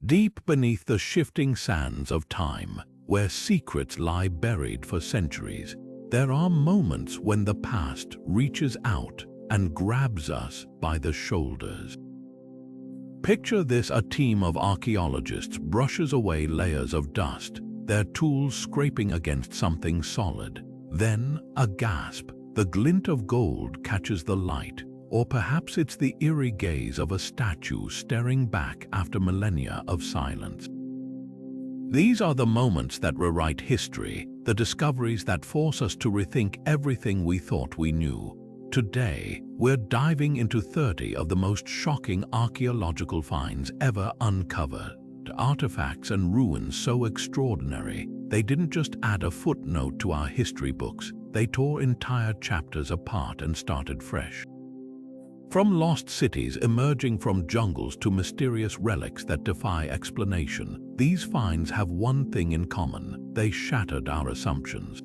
Deep beneath the shifting sands of time, where secrets lie buried for centuries, there are moments when the past reaches out and grabs us by the shoulders. Picture this: a team of archaeologists brushes away layers of dust, their tools scraping against something solid. Then, a gasp, the glint of gold catches the light, or perhaps it's the eerie gaze of a statue staring back after millennia of silence. These are the moments that rewrite history, the discoveries that force us to rethink everything we thought we knew. Today, we're diving into 30 of the most shocking archaeological finds ever uncovered. Artifacts and ruins so extraordinary, they didn't just add a footnote to our history books, they tore entire chapters apart and started fresh. From lost cities emerging from jungles to mysterious relics that defy explanation, these finds have one thing in common: they shattered our assumptions.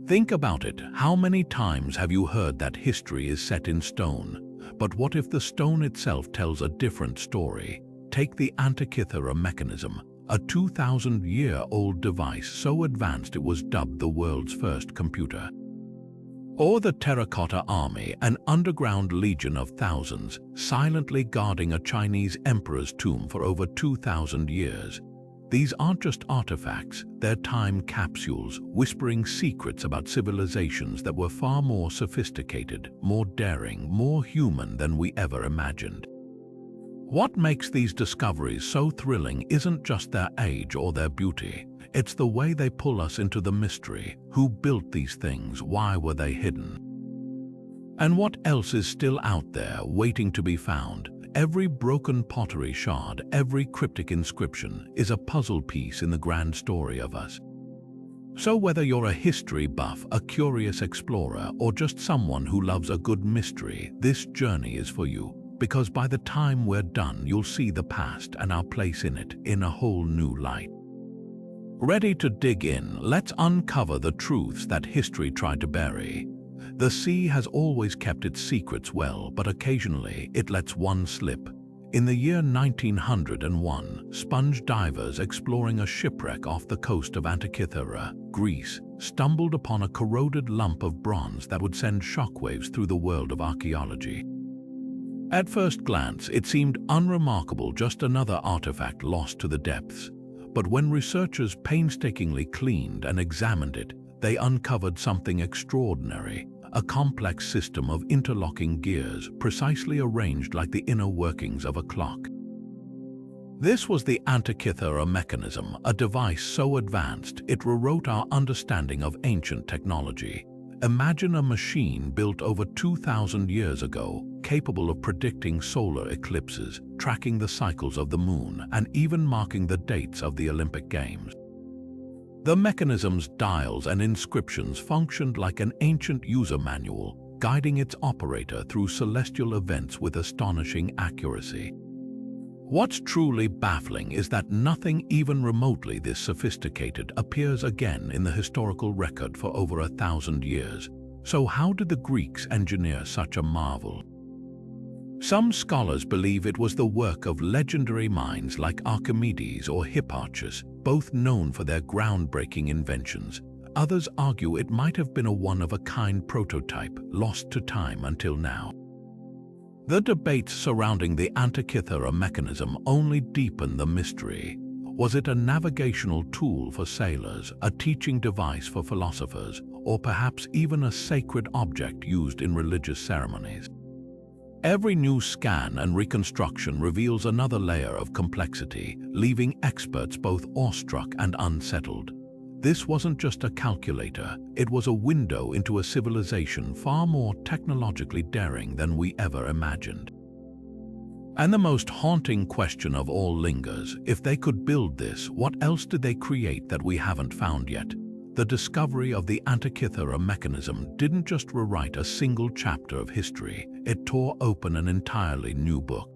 Think about it. How many times have you heard that history is set in stone? But what if the stone itself tells a different story? Take the Antikythera Mechanism, a 2,000-year-old device so advanced it was dubbed the world's first computer. Or the Terracotta Army, an underground legion of thousands, silently guarding a Chinese emperor's tomb for over 2,000 years. These aren't just artifacts, they're time capsules, whispering secrets about civilizations that were far more sophisticated, more daring, more human than we ever imagined. What makes these discoveries so thrilling isn't just their age or their beauty. It's the way they pull us into the mystery. Who built these things? Why were they hidden? And what else is still out there waiting to be found? Every broken pottery shard, every cryptic inscription is a puzzle piece in the grand story of us. So whether you're a history buff, a curious explorer, or just someone who loves a good mystery, this journey is for you. Because by the time we're done, you'll see the past and our place in it in a whole new light. Ready to dig in? Let's uncover the truths that history tried to bury. The sea has always kept its secrets well, but occasionally it lets one slip. In the year 1901, sponge divers exploring a shipwreck off the coast of Antikythera, Greece, stumbled upon a corroded lump of bronze that would send shockwaves through the world of archaeology. At first glance, it seemed unremarkable, just another artifact lost to the depths. But when researchers painstakingly cleaned and examined it, they uncovered something extraordinary: a complex system of interlocking gears, precisely arranged like the inner workings of a clock. This was the Antikythera Mechanism, a device so advanced it rewrote our understanding of ancient technology. Imagine a machine built over 2,000 years ago, capable of predicting solar eclipses, tracking the cycles of the moon, and even marking the dates of the Olympic Games. The mechanism's dials and inscriptions functioned like an ancient user manual, guiding its operator through celestial events with astonishing accuracy. What's truly baffling is that nothing even remotely this sophisticated appears again in the historical record for over 1,000 years. So how did the Greeks engineer such a marvel? Some scholars believe it was the work of legendary minds like Archimedes or Hipparchus, both known for their groundbreaking inventions. Others argue it might have been a one-of-a-kind prototype, lost to time until now. The debates surrounding the Antikythera Mechanism only deepen the mystery. Was it a navigational tool for sailors, a teaching device for philosophers, or perhaps even a sacred object used in religious ceremonies? Every new scan and reconstruction reveals another layer of complexity, leaving experts both awestruck and unsettled. This wasn't just a calculator, it was a window into a civilization far more technologically daring than we ever imagined. And the most haunting question of all lingers: if they could build this, what else did they create that we haven't found yet? The discovery of the Antikythera Mechanism didn't just rewrite a single chapter of history, it tore open an entirely new book.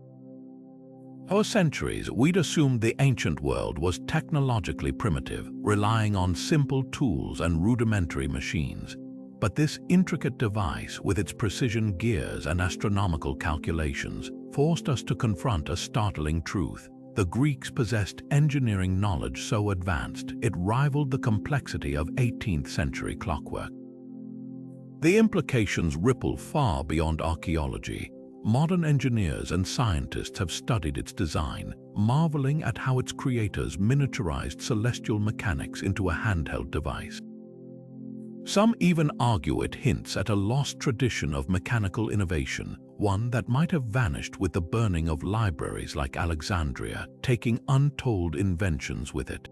For centuries, we'd assumed the ancient world was technologically primitive, relying on simple tools and rudimentary machines. But this intricate device, with its precision gears and astronomical calculations, forced us to confront a startling truth. the Greeks possessed engineering knowledge so advanced it rivaled the complexity of 18th century clockwork. The implications ripple far beyond archaeology. Modern engineers and scientists have studied its design, marveling at how its creators miniaturized celestial mechanics into a handheld device. Some even argue it hints at a lost tradition of mechanical innovation, one that might have vanished with the burning of libraries like Alexandria, taking untold inventions with it.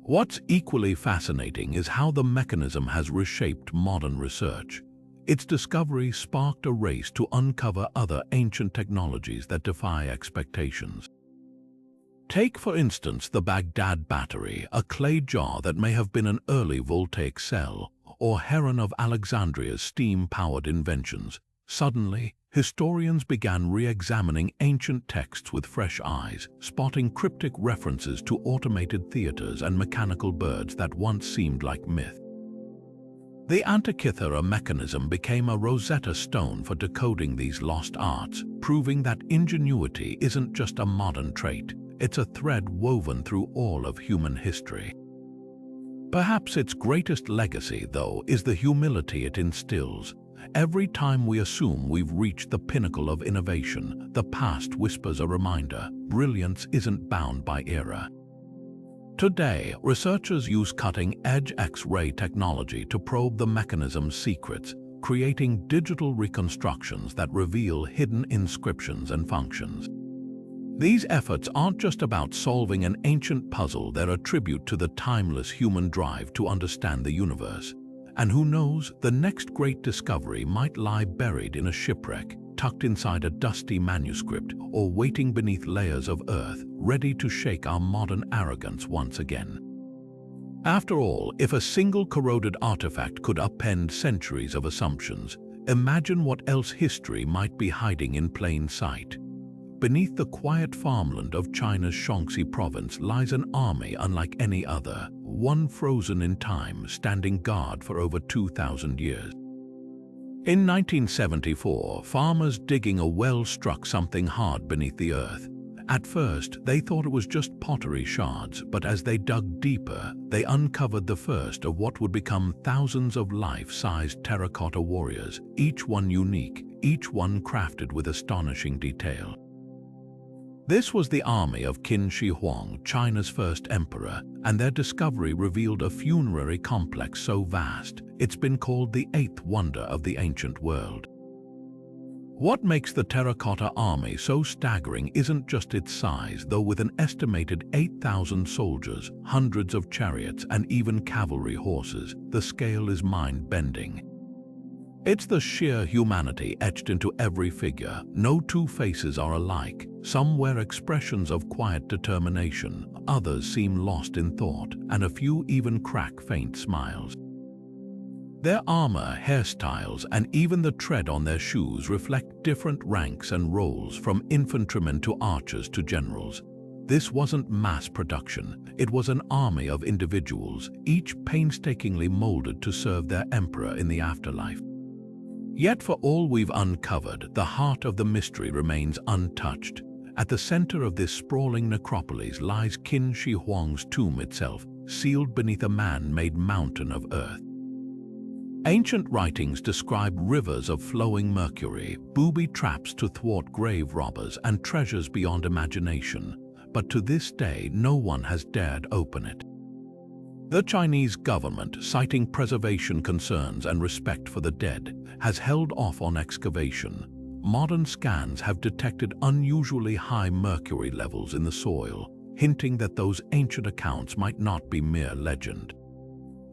What's equally fascinating is how the mechanism has reshaped modern research. Its discovery sparked a race to uncover other ancient technologies that defy expectations. Take, for instance, the Baghdad battery, a clay jar that may have been an early voltaic cell, or Heron of Alexandria's steam-powered inventions. Suddenly, historians began re-examining ancient texts with fresh eyes, spotting cryptic references to automated theaters and mechanical birds that once seemed like myth. The Antikythera Mechanism became a Rosetta Stone for decoding these lost arts, proving that ingenuity isn't just a modern trait, it's a thread woven through all of human history. Perhaps its greatest legacy, though, is the humility it instills. Every time we assume we've reached the pinnacle of innovation, the past whispers a reminder: brilliance isn't bound by era. Today, researchers use cutting-edge X-ray technology to probe the mechanism's secrets, creating digital reconstructions that reveal hidden inscriptions and functions. These efforts aren't just about solving an ancient puzzle, they're a tribute to the timeless human drive to understand the universe. And who knows, the next great discovery might lie buried in a shipwreck, tucked inside a dusty manuscript, or waiting beneath layers of earth, ready to shake our modern arrogance once again. After all, if a single corroded artifact could upend centuries of assumptions, imagine what else history might be hiding in plain sight. Beneath the quiet farmland of China's Shaanxi province lies an army unlike any other, one frozen in time, standing guard for over 2,000 years. In 1974, farmers digging a well struck something hard beneath the earth. At first, they thought it was just pottery shards, but as they dug deeper, they uncovered the first of what would become thousands of life-sized terracotta warriors, each one unique, each one crafted with astonishing detail. This was the army of Qin Shi Huang, China's first emperor, and their discovery revealed a funerary complex so vast, it's been called the eighth wonder of the ancient world. What makes the Terracotta Army so staggering isn't just its size, though with an estimated 8,000 soldiers, hundreds of chariots, and even cavalry horses, the scale is mind-bending. It's the sheer humanity etched into every figure. No two faces are alike. Some wear expressions of quiet determination, others seem lost in thought, and a few even crack faint smiles. Their armor, hairstyles, and even the tread on their shoes reflect different ranks and roles, from infantrymen to archers to generals. This wasn't mass production, it was an army of individuals, each painstakingly molded to serve their emperor in the afterlife. Yet for all we've uncovered, the heart of the mystery remains untouched. At the center of this sprawling necropolis lies Qin Shi Huang's tomb itself, sealed beneath a man-made mountain of earth. Ancient writings describe rivers of flowing mercury, booby traps to thwart grave robbers, and treasures beyond imagination. But to this day, no one has dared open it. The Chinese government, citing preservation concerns and respect for the dead, has held off on excavation. Modern scans have detected unusually high mercury levels in the soil, hinting that those ancient accounts might not be mere legend.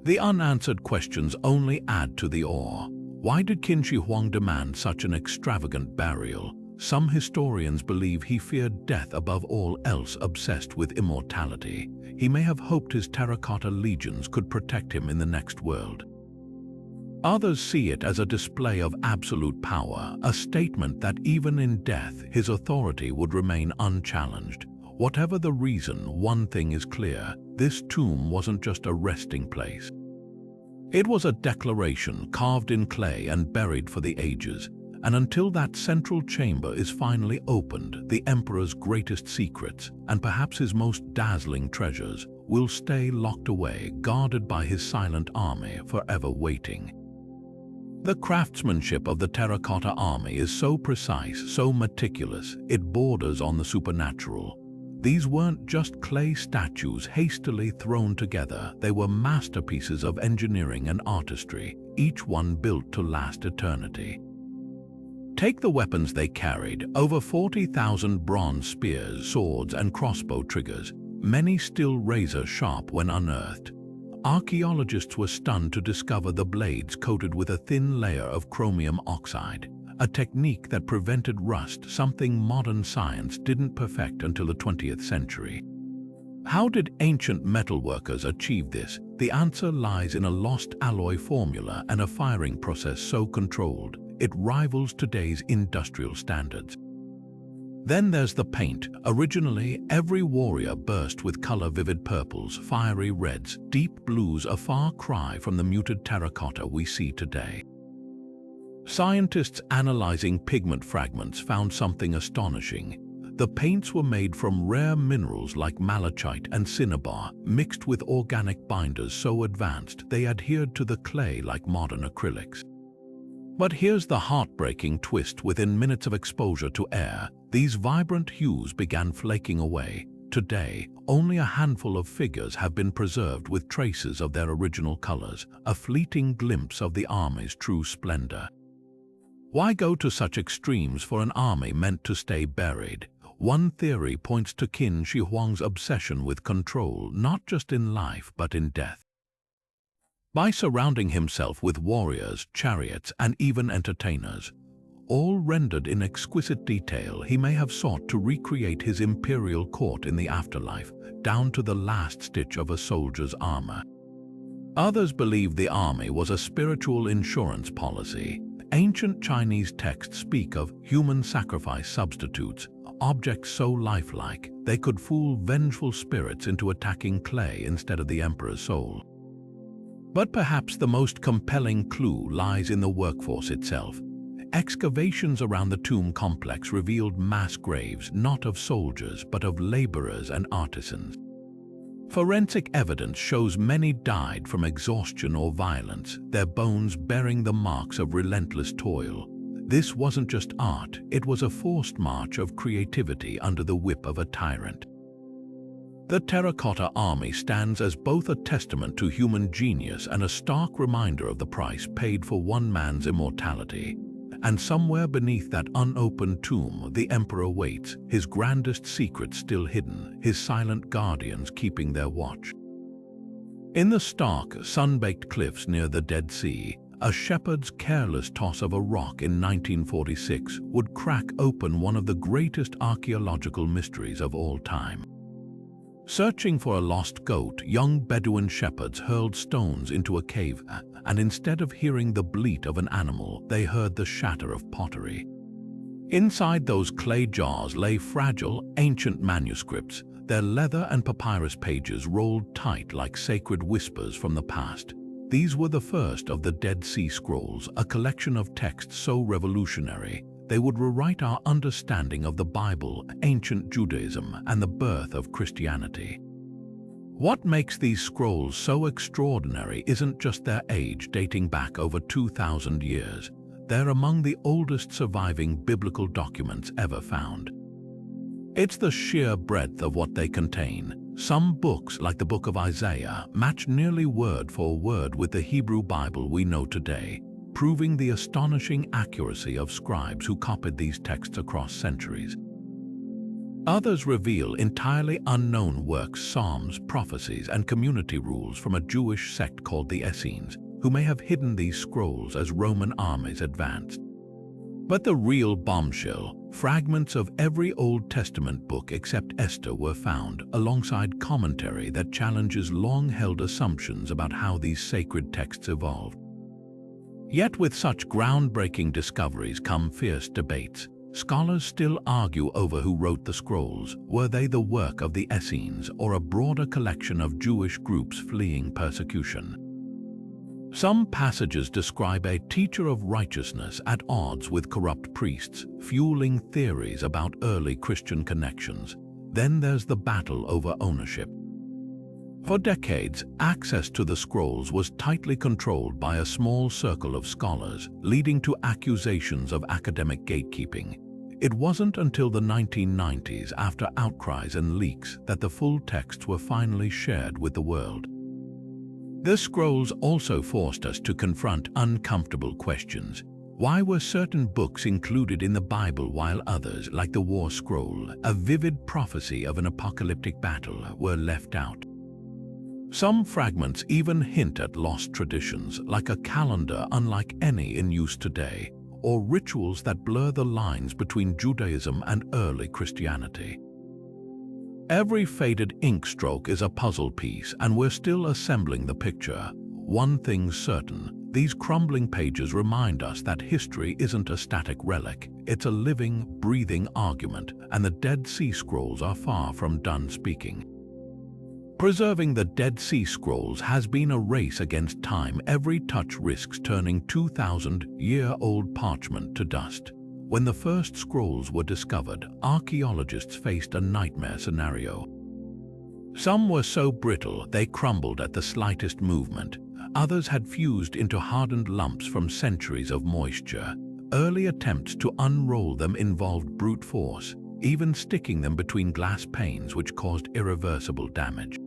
The unanswered questions only add to the awe. Why did Qin Shi Huang demand such an extravagant burial? Some historians believe he feared death above all else, obsessed with immortality. He may have hoped his terracotta legions could protect him in the next world. Others see it as a display of absolute power, a statement that even in death, his authority would remain unchallenged. Whatever the reason, one thing is clear: this tomb wasn't just a resting place. It was a declaration carved in clay and buried for the ages, And until that central chamber is finally opened, the emperor's greatest secrets, and perhaps his most dazzling treasures, will stay locked away, guarded by his silent army, forever waiting. The craftsmanship of the Terracotta Army is so precise, so meticulous, it borders on the supernatural. These weren't just clay statues hastily thrown together, they were masterpieces of engineering and artistry, each one built to last eternity. Take the weapons they carried, over 40,000 bronze spears, swords, and crossbow triggers, many still razor-sharp when unearthed. Archaeologists were stunned to discover the blades coated with a thin layer of chromium oxide, a technique that prevented rust, something modern science didn't perfect until the 20th century. How did ancient metalworkers achieve this? The answer lies in a lost alloy formula and a firing process so controlled, it rivals today's industrial standards. Then there's the paint. Originally, every warrior burst with color-vivid purples, fiery reds, deep blues, a far cry from the muted terracotta we see today. Scientists analyzing pigment fragments found something astonishing. The paints were made from rare minerals like malachite and cinnabar, mixed with organic binders so advanced they adhered to the clay like modern acrylics. But here's the heartbreaking twist. Within minutes of exposure to air, these vibrant hues began flaking away. Today, only a handful of figures have been preserved with traces of their original colors, a fleeting glimpse of the army's true splendor. Why go to such extremes for an army meant to stay buried? One theory points to Qin Shi Huang's obsession with control, not just in life but in death. By surrounding himself with warriors, chariots, and even entertainers, all rendered in exquisite detail, he may have sought to recreate his imperial court in the afterlife, down to the last stitch of a soldier's armor. Others believe the army was a spiritual insurance policy. Ancient Chinese texts speak of human sacrifice substitutes, objects so lifelike they could fool vengeful spirits into attacking clay instead of the emperor's soul. But perhaps the most compelling clue lies in the workforce itself. Excavations around the tomb complex revealed mass graves not of soldiers but of laborers and artisans. Forensic evidence shows many died from exhaustion or violence, their bones bearing the marks of relentless toil. This wasn't just art, it was a forced march of creativity under the whip of a tyrant. The Terracotta Army stands as both a testament to human genius and a stark reminder of the price paid for one man's immortality. And somewhere beneath that unopened tomb, the emperor waits, his grandest secrets still hidden, his silent guardians keeping their watch. In the stark, sun-baked cliffs near the Dead Sea, a shepherd's careless toss of a rock in 1946 would crack open one of the greatest archaeological mysteries of all time. Searching for a lost goat, young Bedouin shepherds hurled stones into a cave, and instead of hearing the bleat of an animal, they heard the shatter of pottery. Inside those clay jars lay fragile, ancient manuscripts, their leather and papyrus pages rolled tight like sacred whispers from the past. These were the first of the Dead Sea Scrolls, a collection of texts so revolutionary they would rewrite our understanding of the Bible, ancient Judaism, and the birth of Christianity. What makes these scrolls so extraordinary isn't just their age, dating back over 2,000 years. They're among the oldest surviving biblical documents ever found. It's the sheer breadth of what they contain. Some books, like the Book of Isaiah, match nearly word for word with the Hebrew Bible we know today, proving the astonishing accuracy of scribes who copied these texts across centuries. Others reveal entirely unknown works, psalms, prophecies, and community rules from a Jewish sect called the Essenes, who may have hidden these scrolls as Roman armies advanced. But the real bombshell, fragments of every Old Testament book except Esther were found, alongside commentary that challenges long-held assumptions about how these sacred texts evolved. Yet with such groundbreaking discoveries come fierce debates. Scholars still argue over who wrote the scrolls. Were they the work of the Essenes or a broader collection of Jewish groups fleeing persecution? Some passages describe a teacher of righteousness at odds with corrupt priests, fueling theories about early Christian connections. Then there's the battle over ownership. For decades, access to the scrolls was tightly controlled by a small circle of scholars, leading to accusations of academic gatekeeping. It wasn't until the 1990s, after outcries and leaks, that the full texts were finally shared with the world. The scrolls also forced us to confront uncomfortable questions. Why were certain books included in the Bible while others, like the War Scroll, a vivid prophecy of an apocalyptic battle, were left out? Some fragments even hint at lost traditions, like a calendar unlike any in use today, or rituals that blur the lines between Judaism and early Christianity. Every faded ink stroke is a puzzle piece, and we're still assembling the picture. One thing's certain: these crumbling pages remind us that history isn't a static relic, it's a living, breathing argument, and the Dead Sea Scrolls are far from done speaking. Preserving the Dead Sea Scrolls has been a race against time. Every touch risks turning 2,000-year-old parchment to dust. When the first scrolls were discovered, archaeologists faced a nightmare scenario. Some were so brittle they crumbled at the slightest movement. Others had fused into hardened lumps from centuries of moisture. Early attempts to unroll them involved brute force, even sticking them between glass panes, which caused irreversible damage.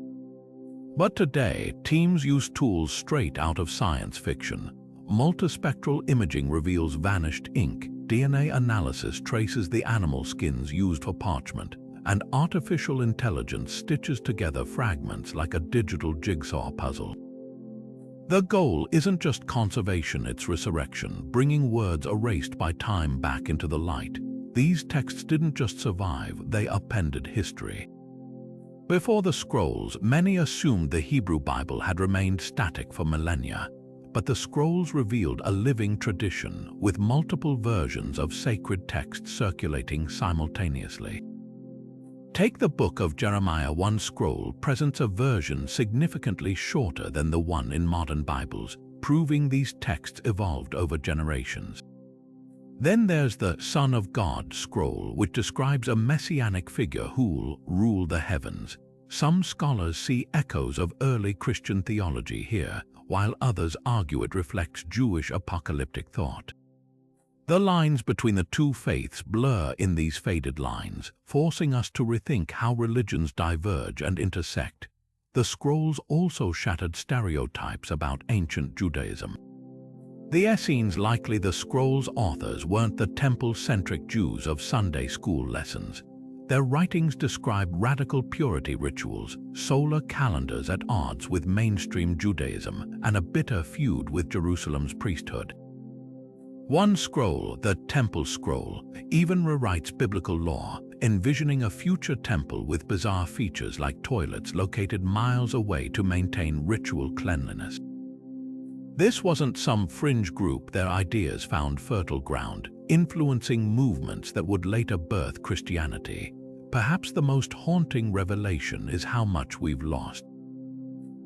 But today, teams use tools straight out of science fiction. Multispectral imaging reveals vanished ink, DNA analysis traces the animal skins used for parchment, and artificial intelligence stitches together fragments like a digital jigsaw puzzle. The goal isn't just conservation, it's resurrection, bringing words erased by time back into the light. These texts didn't just survive, they upended history. Before the scrolls, many assumed the Hebrew Bible had remained static for millennia, but the scrolls revealed a living tradition, with multiple versions of sacred texts circulating simultaneously. Take the Book of Jeremiah. One scroll presents a version significantly shorter than the one in modern Bibles, proving these texts evolved over generations. Then there's the Son of God scroll, which describes a messianic figure who'll rule the heavens. Some scholars see echoes of early Christian theology here, while others argue it reflects Jewish apocalyptic thought. The lines between the two faiths blur in these faded lines, forcing us to rethink how religions diverge and intersect. The scrolls also shattered stereotypes about ancient Judaism. The Essenes, likely the scroll's authors, weren't the temple-centric Jews of Sunday school lessons. Their writings describe radical purity rituals, solar calendars at odds with mainstream Judaism, and a bitter feud with Jerusalem's priesthood. One scroll, the Temple Scroll, even rewrites biblical law, envisioning a future temple with bizarre features like toilets located miles away to maintain ritual cleanliness. This wasn't some fringe group. Their ideas found fertile ground, influencing movements that would later birth Christianity. Perhaps the most haunting revelation is how much we've lost.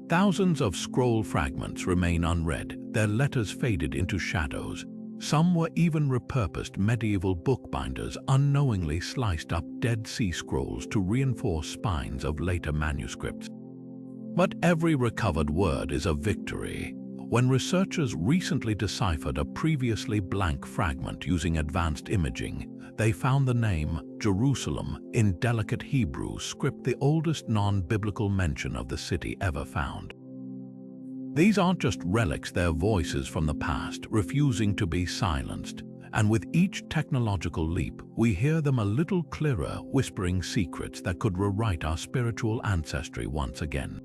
Thousands of scroll fragments remain unread, their letters faded into shadows. Some were even repurposed. Medieval bookbinders unknowingly sliced up Dead Sea Scrolls to reinforce spines of later manuscripts. But every recovered word is a victory. When researchers recently deciphered a previously blank fragment using advanced imaging, they found the name Jerusalem in delicate Hebrew script, the oldest non-biblical mention of the city ever found. These aren't just relics, they're voices from the past, refusing to be silenced. And with each technological leap, we hear them a little clearer, whispering secrets that could rewrite our spiritual ancestry once again.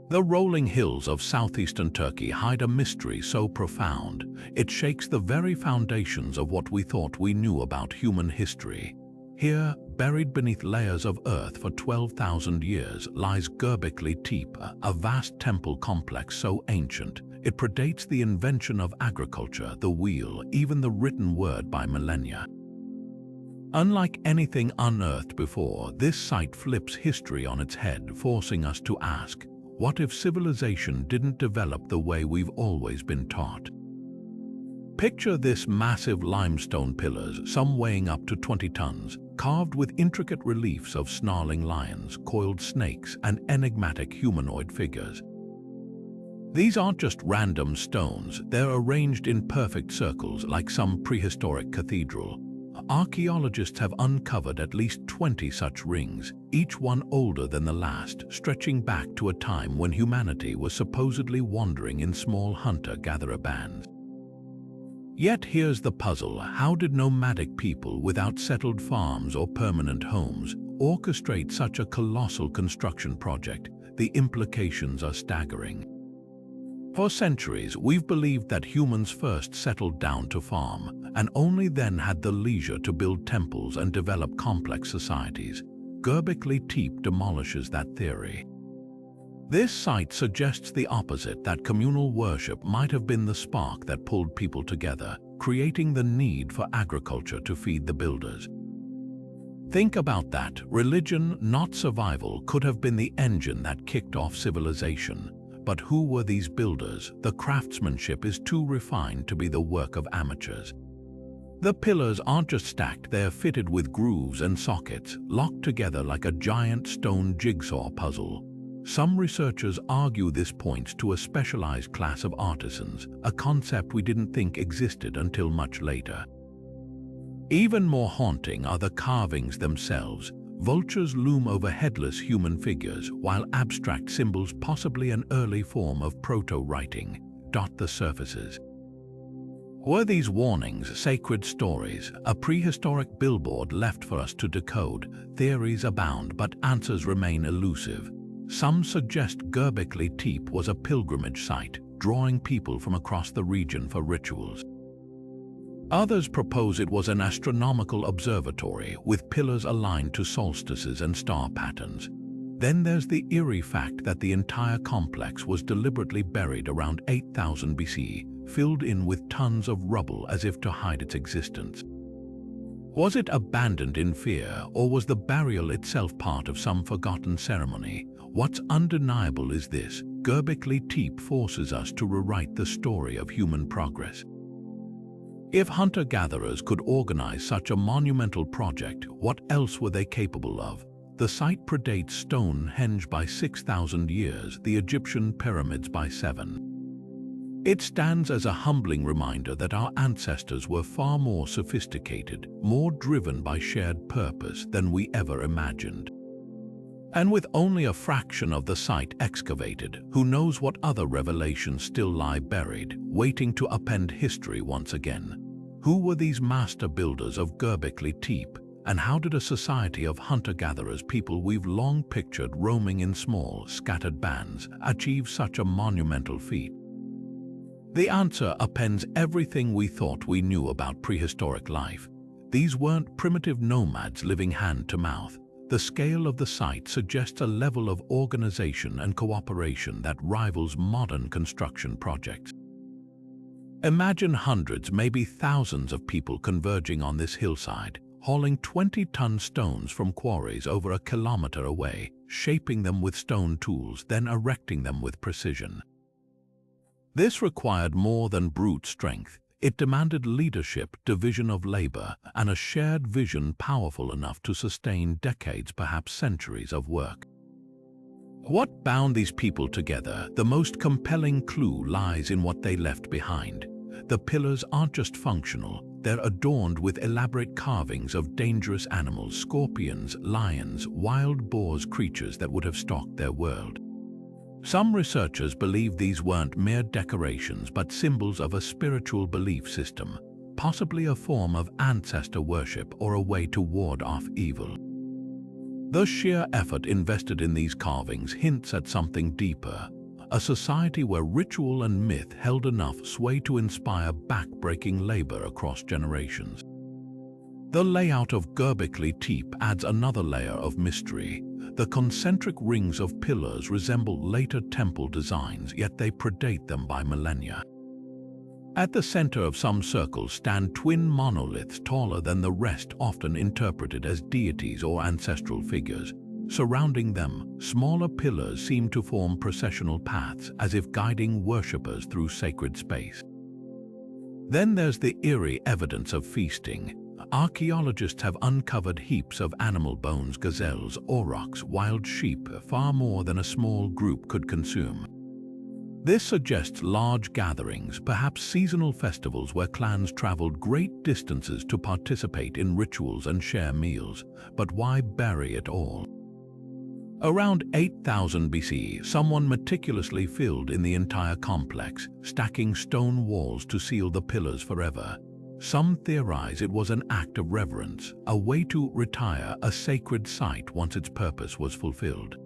The rolling hills of southeastern Turkey hide a mystery so profound, it shakes the very foundations of what we thought we knew about human history. Here, buried beneath layers of earth for 12,000 years, lies Göbekli Tepe, a vast temple complex so ancient, it predates the invention of agriculture, the wheel, even the written word by millennia. Unlike anything unearthed before, this site flips history on its head, forcing us to ask, What if civilization didn't develop the way we've always been taught? Picture this: massive limestone pillars, some weighing up to 20 tons, carved with intricate reliefs of snarling lions, coiled snakes, and enigmatic humanoid figures. These aren't just random stones, they're arranged in perfect circles like some prehistoric cathedral. Archaeologists have uncovered at least 20 such rings, each one older than the last, stretching back to a time when humanity was supposedly wandering in small hunter-gatherer bands. Yet here's the puzzle: how did nomadic people without settled farms or permanent homes orchestrate such a colossal construction project? The implications are staggering. For centuries, we've believed that humans first settled down to farm, and only then had the leisure to build temples and develop complex societies. Göbekli Tepe demolishes that theory. This site suggests the opposite, that communal worship might have been the spark that pulled people together, creating the need for agriculture to feed the builders. Think about that. Religion, not survival, could have been the engine that kicked off civilization. But who were these builders? The craftsmanship is too refined to be the work of amateurs. The pillars aren't just stacked, they're fitted with grooves and sockets, locked together like a giant stone jigsaw puzzle. Some researchers argue this points to a specialized class of artisans, a concept we didn't think existed until much later. Even more haunting are the carvings themselves. Vultures loom over headless human figures, while abstract symbols, possibly an early form of proto-writing, dot the surfaces. Were these warnings sacred stories, a prehistoric billboard left for us to decode? Theories abound, but answers remain elusive. Some suggest Göbekli Tepe was a pilgrimage site, drawing people from across the region for rituals. Others propose it was an astronomical observatory with pillars aligned to solstices and star patterns. Then there's the eerie fact that the entire complex was deliberately buried around 8000 BC, filled in with tons of rubble as if to hide its existence. Was it abandoned in fear, or was the burial itself part of some forgotten ceremony? What's undeniable is this: Göbekli Tepe forces us to rewrite the story of human progress. If hunter-gatherers could organize such a monumental project, what else were they capable of? The site predates Stonehenge by 6,000 years, the Egyptian pyramids by 7. It stands as a humbling reminder that our ancestors were far more sophisticated, more driven by shared purpose than we ever imagined. And with only a fraction of the site excavated, who knows what other revelations still lie buried, waiting to upend history once again? Who were these master builders of Göbekli Tepe, and how did a society of hunter-gatherers, people we've long pictured roaming in small, scattered bands, achieve such a monumental feat? The answer upends everything we thought we knew about prehistoric life. These weren't primitive nomads living hand to mouth. The scale of the site suggests a level of organization and cooperation that rivals modern construction projects. Imagine hundreds, maybe thousands of people converging on this hillside, hauling 20-ton stones from quarries over a kilometer away, shaping them with stone tools, then erecting them with precision. This required more than brute strength. It demanded leadership, division of labor, and a shared vision powerful enough to sustain decades, perhaps centuries of work. What bound these people together? The most compelling clue lies in what they left behind. The pillars aren't just functional, they're adorned with elaborate carvings of dangerous animals: scorpions, lions, wild boars, creatures that would have stalked their world. Some researchers believe these weren't mere decorations but symbols of a spiritual belief system, possibly a form of ancestor worship or a way to ward off evil. The sheer effort invested in these carvings hints at something deeper, a society where ritual and myth held enough sway to inspire back-breaking labor across generations. The layout of Göbekli Tepe adds another layer of mystery. The concentric rings of pillars resemble later temple designs, yet they predate them by millennia. At the center of some circles stand twin monoliths taller than the rest, often interpreted as deities or ancestral figures. Surrounding them, smaller pillars seem to form processional paths as if guiding worshippers through sacred space. Then there's the eerie evidence of feasting. Archaeologists have uncovered heaps of animal bones, gazelles, aurochs, wild sheep, far more than a small group could consume. This suggests large gatherings, perhaps seasonal festivals where clans traveled great distances to participate in rituals and share meals. But why bury it all? Around 8000 BC, someone meticulously filled in the entire complex, stacking stone walls to seal the pillars forever. Some theorize it was an act of reverence, a way to retire a sacred site once its purpose was fulfilled.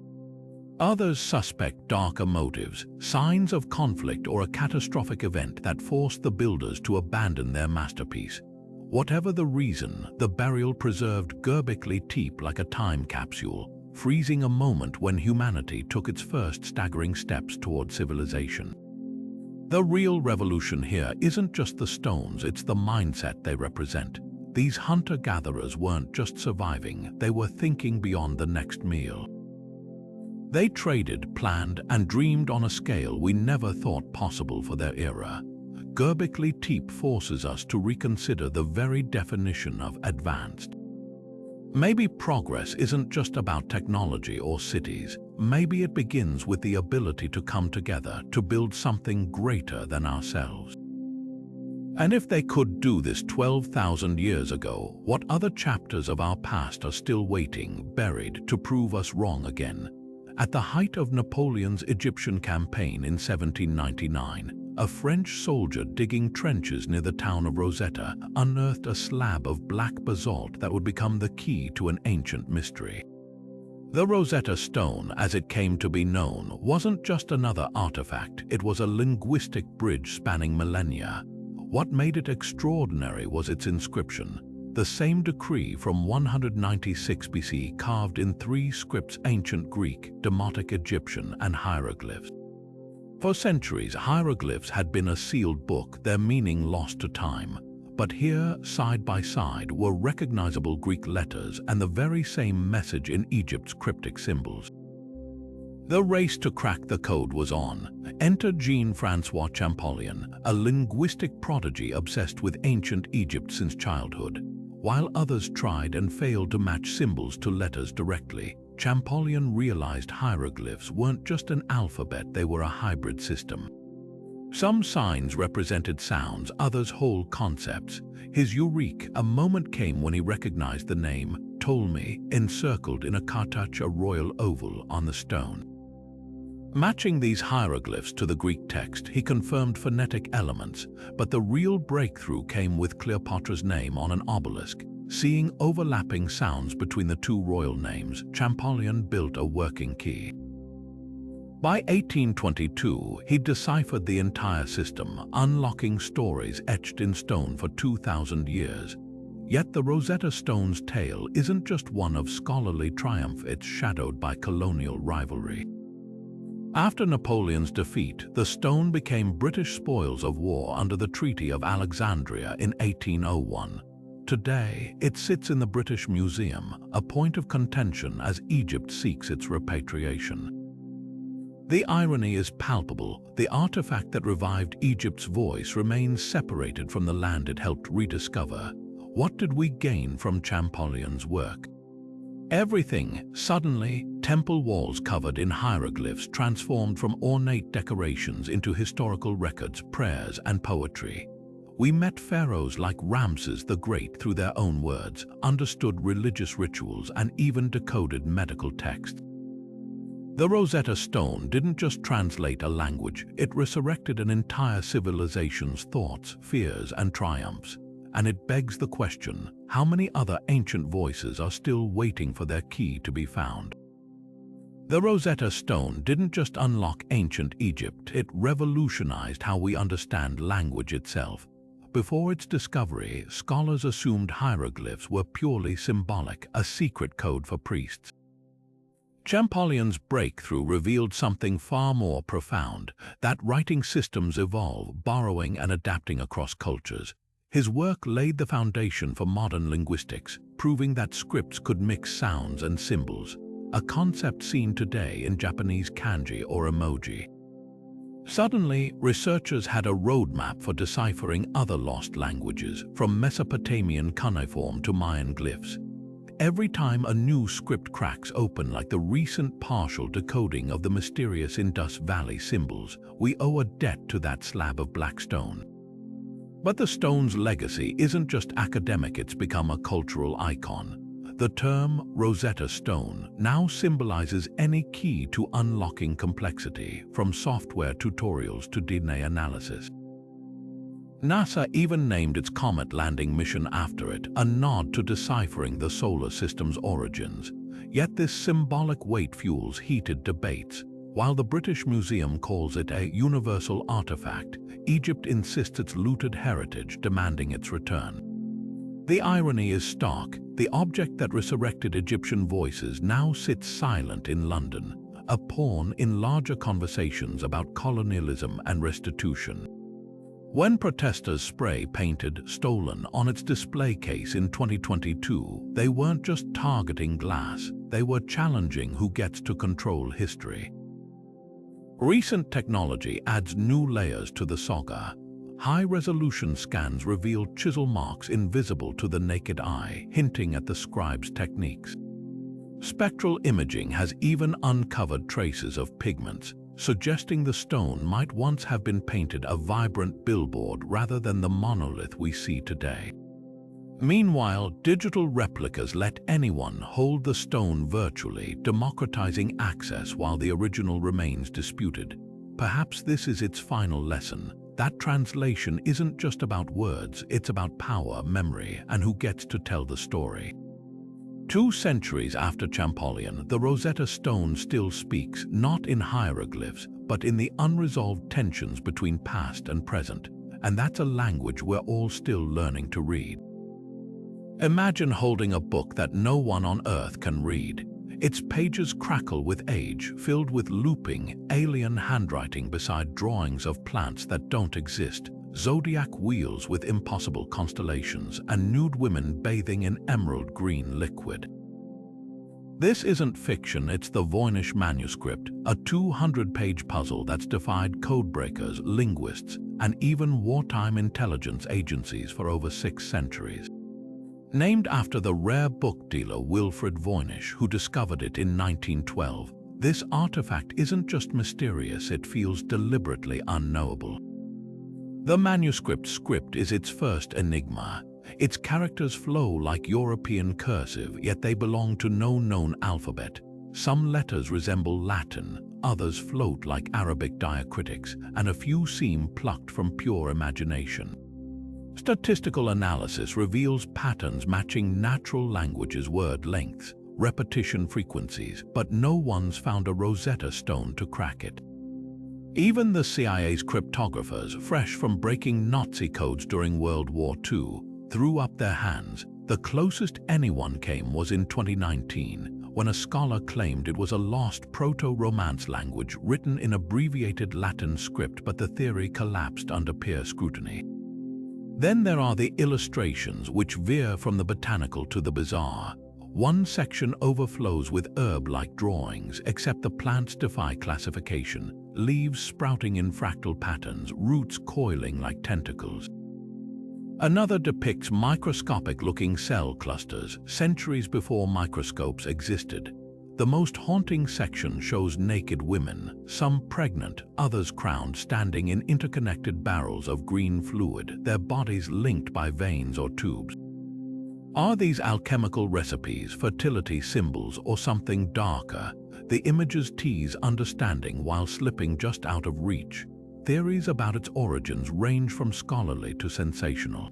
Others suspect darker motives, signs of conflict or a catastrophic event that forced the builders to abandon their masterpiece. Whatever the reason, the burial preserved Göbekli Tepe like a time capsule, freezing a moment when humanity took its first staggering steps toward civilization. The real revolution here isn't just the stones, it's the mindset they represent. These hunter-gatherers weren't just surviving, they were thinking beyond the next meal. They traded, planned, and dreamed on a scale we never thought possible for their era. Göbekli Tepe forces us to reconsider the very definition of advanced. Maybe progress isn't just about technology or cities. Maybe it begins with the ability to come together to build something greater than ourselves. And if they could do this 12,000 years ago, what other chapters of our past are still waiting, buried, to prove us wrong again? At the height of Napoleon's Egyptian campaign in 1799, a French soldier digging trenches near the town of Rosetta unearthed a slab of black basalt that would become the key to an ancient mystery. The Rosetta Stone, as it came to be known, wasn't just another artifact, it was a linguistic bridge spanning millennia. What made it extraordinary was its inscription, the same decree from 196 BC carved in 3 scripts: ancient Greek, Demotic Egyptian, and hieroglyphs. For centuries, hieroglyphs had been a sealed book, their meaning lost to time. But here, side by side, were recognizable Greek letters and the very same message in Egypt's cryptic symbols. The race to crack the code was on. Enter Jean-Francois Champollion, a linguistic prodigy obsessed with ancient Egypt since childhood. While others tried and failed to match symbols to letters directly, Champollion realized hieroglyphs weren't just an alphabet, they were a hybrid system. Some signs represented sounds, others whole concepts. His eureka, a moment came when he recognized the name Ptolemy encircled in a cartouche, a royal oval on the stone. Matching these hieroglyphs to the Greek text, he confirmed phonetic elements, but the real breakthrough came with Cleopatra's name on an obelisk. Seeing overlapping sounds between the 2 royal names, Champollion built a working key. By 1822, he deciphered the entire system, unlocking stories etched in stone for 2,000 years. Yet the Rosetta Stone's tale isn't just one of scholarly triumph, it's shadowed by colonial rivalry. After Napoleon's defeat, the stone became British spoils of war under the Treaty of Alexandria in 1801. Today, it sits in the British Museum, a point of contention as Egypt seeks its repatriation. The irony is palpable. The artifact that revived Egypt's voice remains separated from the land it helped rediscover. What did we gain from Champollion's work? Everything. Suddenly, temple walls covered in hieroglyphs transformed from ornate decorations into historical records, prayers, and poetry. We met pharaohs like Ramses the Great through their own words, understood religious rituals, and even decoded medical texts. The Rosetta Stone didn't just translate a language, it resurrected an entire civilization's thoughts, fears, and triumphs. And it begs the question, how many other ancient voices are still waiting for their key to be found? The Rosetta Stone didn't just unlock ancient Egypt, it revolutionized how we understand language itself. Before its discovery, scholars assumed hieroglyphs were purely symbolic, a secret code for priests. Champollion's breakthrough revealed something far more profound, that writing systems evolve, borrowing and adapting across cultures. His work laid the foundation for modern linguistics, proving that scripts could mix sounds and symbols. a concept seen today in Japanese kanji or emoji. Suddenly, researchers had a roadmap for deciphering other lost languages, from Mesopotamian cuneiform to Mayan glyphs. Every time a new script cracks open, like the recent partial decoding of the mysterious Indus Valley symbols, we owe a debt to that slab of black stone. But the stone's legacy isn't just academic, it's become a cultural icon. The term Rosetta Stone now symbolizes any key to unlocking complexity, from software tutorials to DNA analysis. NASA even named its comet landing mission after it, a nod to deciphering the solar system's origins. Yet this symbolic weight fuels heated debates. While the British Museum calls it a universal artifact, Egypt insists it's looted heritage, demanding its return. The irony is stark. The object that resurrected Egyptian voices now sits silent in London, a pawn in larger conversations about colonialism and restitution. When protesters spray-painted "Stolen" on its display case in 2022, they weren't just targeting glass, they were challenging who gets to control history. Recent technology adds new layers to the saga. High-resolution scans reveal chisel marks invisible to the naked eye, hinting at the scribe's techniques. Spectral imaging has even uncovered traces of pigments, suggesting the stone might once have been painted a vibrant billboard rather than the monolith we see today. Meanwhile, digital replicas let anyone hold the stone virtually, democratizing access while the original remains disputed. Perhaps this is its final lesson. That translation isn't just about words, it's about power, memory, and who gets to tell the story. 2 centuries after Champollion, the Rosetta Stone still speaks, not in hieroglyphs, but in the unresolved tensions between past and present. And that's a language we're all still learning to read. Imagine holding a book that no one on Earth can read. Its pages crackle with age, filled with looping, alien handwriting beside drawings of plants that don't exist, zodiac wheels with impossible constellations, and nude women bathing in emerald green liquid. This isn't fiction, it's the Voynich Manuscript, a 200-page puzzle that's defied codebreakers, linguists, and even wartime intelligence agencies for over 6 centuries. Named after the rare book dealer Wilfrid Voynich, who discovered it in 1912, this artifact isn't just mysterious, it feels deliberately unknowable. The manuscript script is its first enigma. Its characters flow like European cursive, yet they belong to no known alphabet. Some letters resemble Latin, others float like Arabic diacritics, and a few seem plucked from pure imagination. Statistical analysis reveals patterns matching natural languages' word lengths, repetition frequencies, but no one's found a Rosetta Stone to crack it. Even the CIA's cryptographers, fresh from breaking Nazi codes during World War II, threw up their hands. The closest anyone came was in 2019, when a scholar claimed it was a lost Proto-Romance language written in abbreviated Latin script, but the theory collapsed under peer scrutiny. Then there are the illustrations, which veer from the botanical to the bizarre. One section overflows with herb-like drawings, except the plants defy classification, leaves sprouting in fractal patterns, roots coiling like tentacles. Another depicts microscopic-looking cell clusters, centuries before microscopes existed. The most haunting section shows naked women, some pregnant, others crowned, standing in interconnected barrels of green fluid, their bodies linked by veins or tubes. Are these alchemical recipes, fertility symbols, or something darker? The images tease understanding while slipping just out of reach. Theories about its origins range from scholarly to sensational.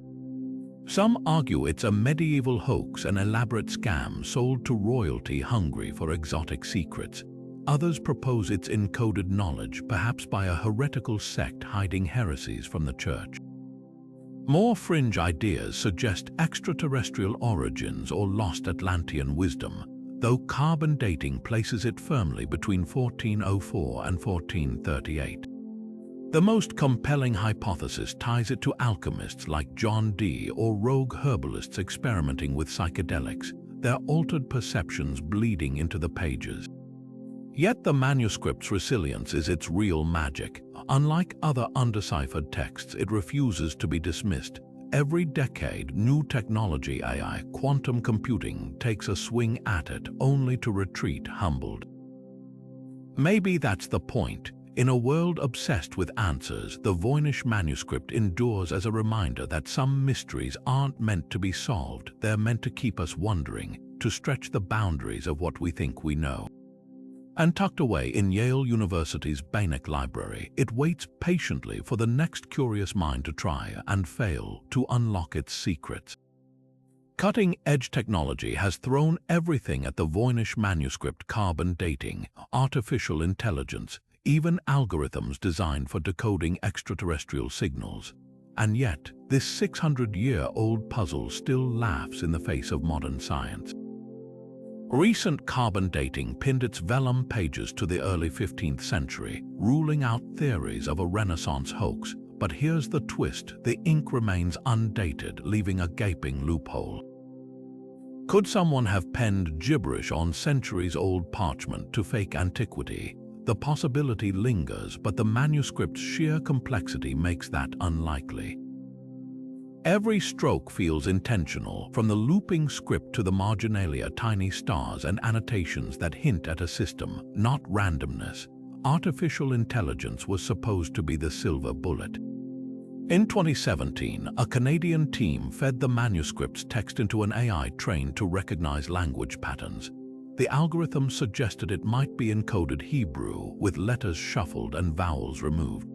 Some argue it's a medieval hoax, an elaborate scam sold to royalty hungry for exotic secrets. Others propose it's encoded knowledge, perhaps by a heretical sect hiding heresies from the church. More fringe ideas suggest extraterrestrial origins or lost Atlantean wisdom, though carbon dating places it firmly between 1404 and 1438. The most compelling hypothesis ties it to alchemists like John Dee or rogue herbalists experimenting with psychedelics. their altered perceptions bleeding into the pages. Yet the manuscript's resilience is its real magic. Unlike other undeciphered texts, it refuses to be dismissed. Every decade, new technology, AI, quantum computing, takes a swing at it, only to retreat humbled. Maybe that's the point. In a world obsessed with answers, the Voynich Manuscript endures as a reminder that some mysteries aren't meant to be solved, they're meant to keep us wondering, to stretch the boundaries of what we think we know. And tucked away in Yale University's Voynich Library, it waits patiently for the next curious mind to try and fail to unlock its secrets. Cutting-edge technology has thrown everything at the Voynich Manuscript: carbon dating, artificial intelligence, even algorithms designed for decoding extraterrestrial signals. And yet, this 600-year-old puzzle still laughs in the face of modern science. Recent carbon dating pinned its vellum pages to the early 15th century, ruling out theories of a Renaissance hoax. But here's the twist: the ink remains undated, leaving a gaping loophole. Could someone have penned gibberish on centuries-old parchment to fake antiquity? The possibility lingers, but the manuscript's sheer complexity makes that unlikely. Every stroke feels intentional, from the looping script to the marginalia, tiny stars and annotations that hint at a system, not randomness. Artificial intelligence was supposed to be the silver bullet. In 2017, a Canadian team fed the manuscript's text into an AI trained to recognize language patterns. The algorithm suggested it might be encoded Hebrew, with letters shuffled and vowels removed.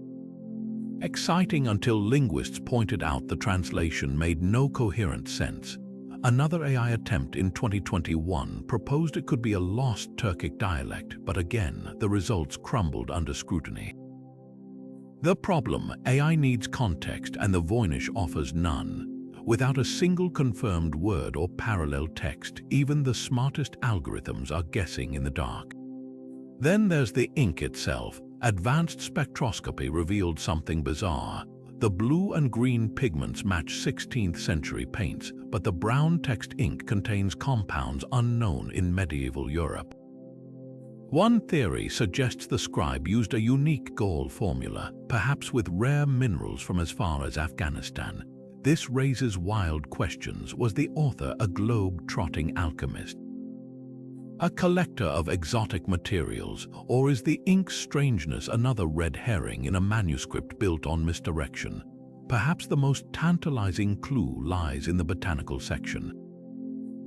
Exciting until linguists pointed out the translation made no coherent sense. Another AI attempt in 2021 proposed it could be a lost Turkic dialect, but again, the results crumbled under scrutiny. The problem: AI needs context, and the Voynich offers none. Without a single confirmed word or parallel text, even the smartest algorithms are guessing in the dark. Then there's the ink itself. Advanced spectroscopy revealed something bizarre. The blue and green pigments match 16th century paints, but the brown text ink contains compounds unknown in medieval Europe. One theory suggests the scribe used a unique Gaul formula, perhaps with rare minerals from as far as Afghanistan. This raises wild questions. Was the author a globe-trotting alchemist, a collector of exotic materials, or is the ink's strangeness another red herring in a manuscript built on misdirection? Perhaps the most tantalizing clue lies in the botanical section.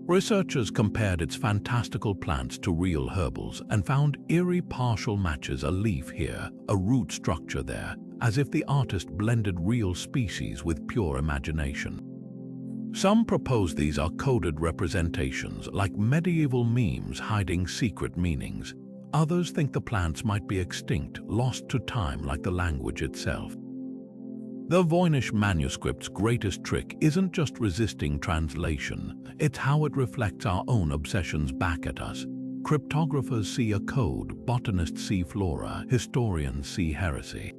Researchers compared its fantastical plants to real herbals and found eerie partial matches: a leaf here, a root structure there, as if the artist blended real species with pure imagination. Some propose these are coded representations, like medieval memes hiding secret meanings. Others think the plants might be extinct, lost to time like the language itself. The Voynich Manuscript's greatest trick isn't just resisting translation, it's how it reflects our own obsessions back at us. Cryptographers see a code, botanists see flora, historians see heresy.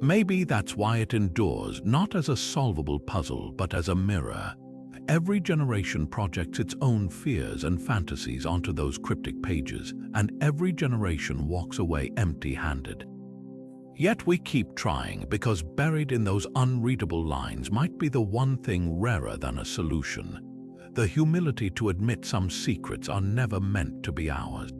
Maybe that's why it endures, not as a solvable puzzle, but as a mirror. Every generation projects its own fears and fantasies onto those cryptic pages, and every generation walks away empty-handed. Yet we keep trying, because buried in those unreadable lines might be the one thing rarer than a solution: the humility to admit some secrets are never meant to be ours.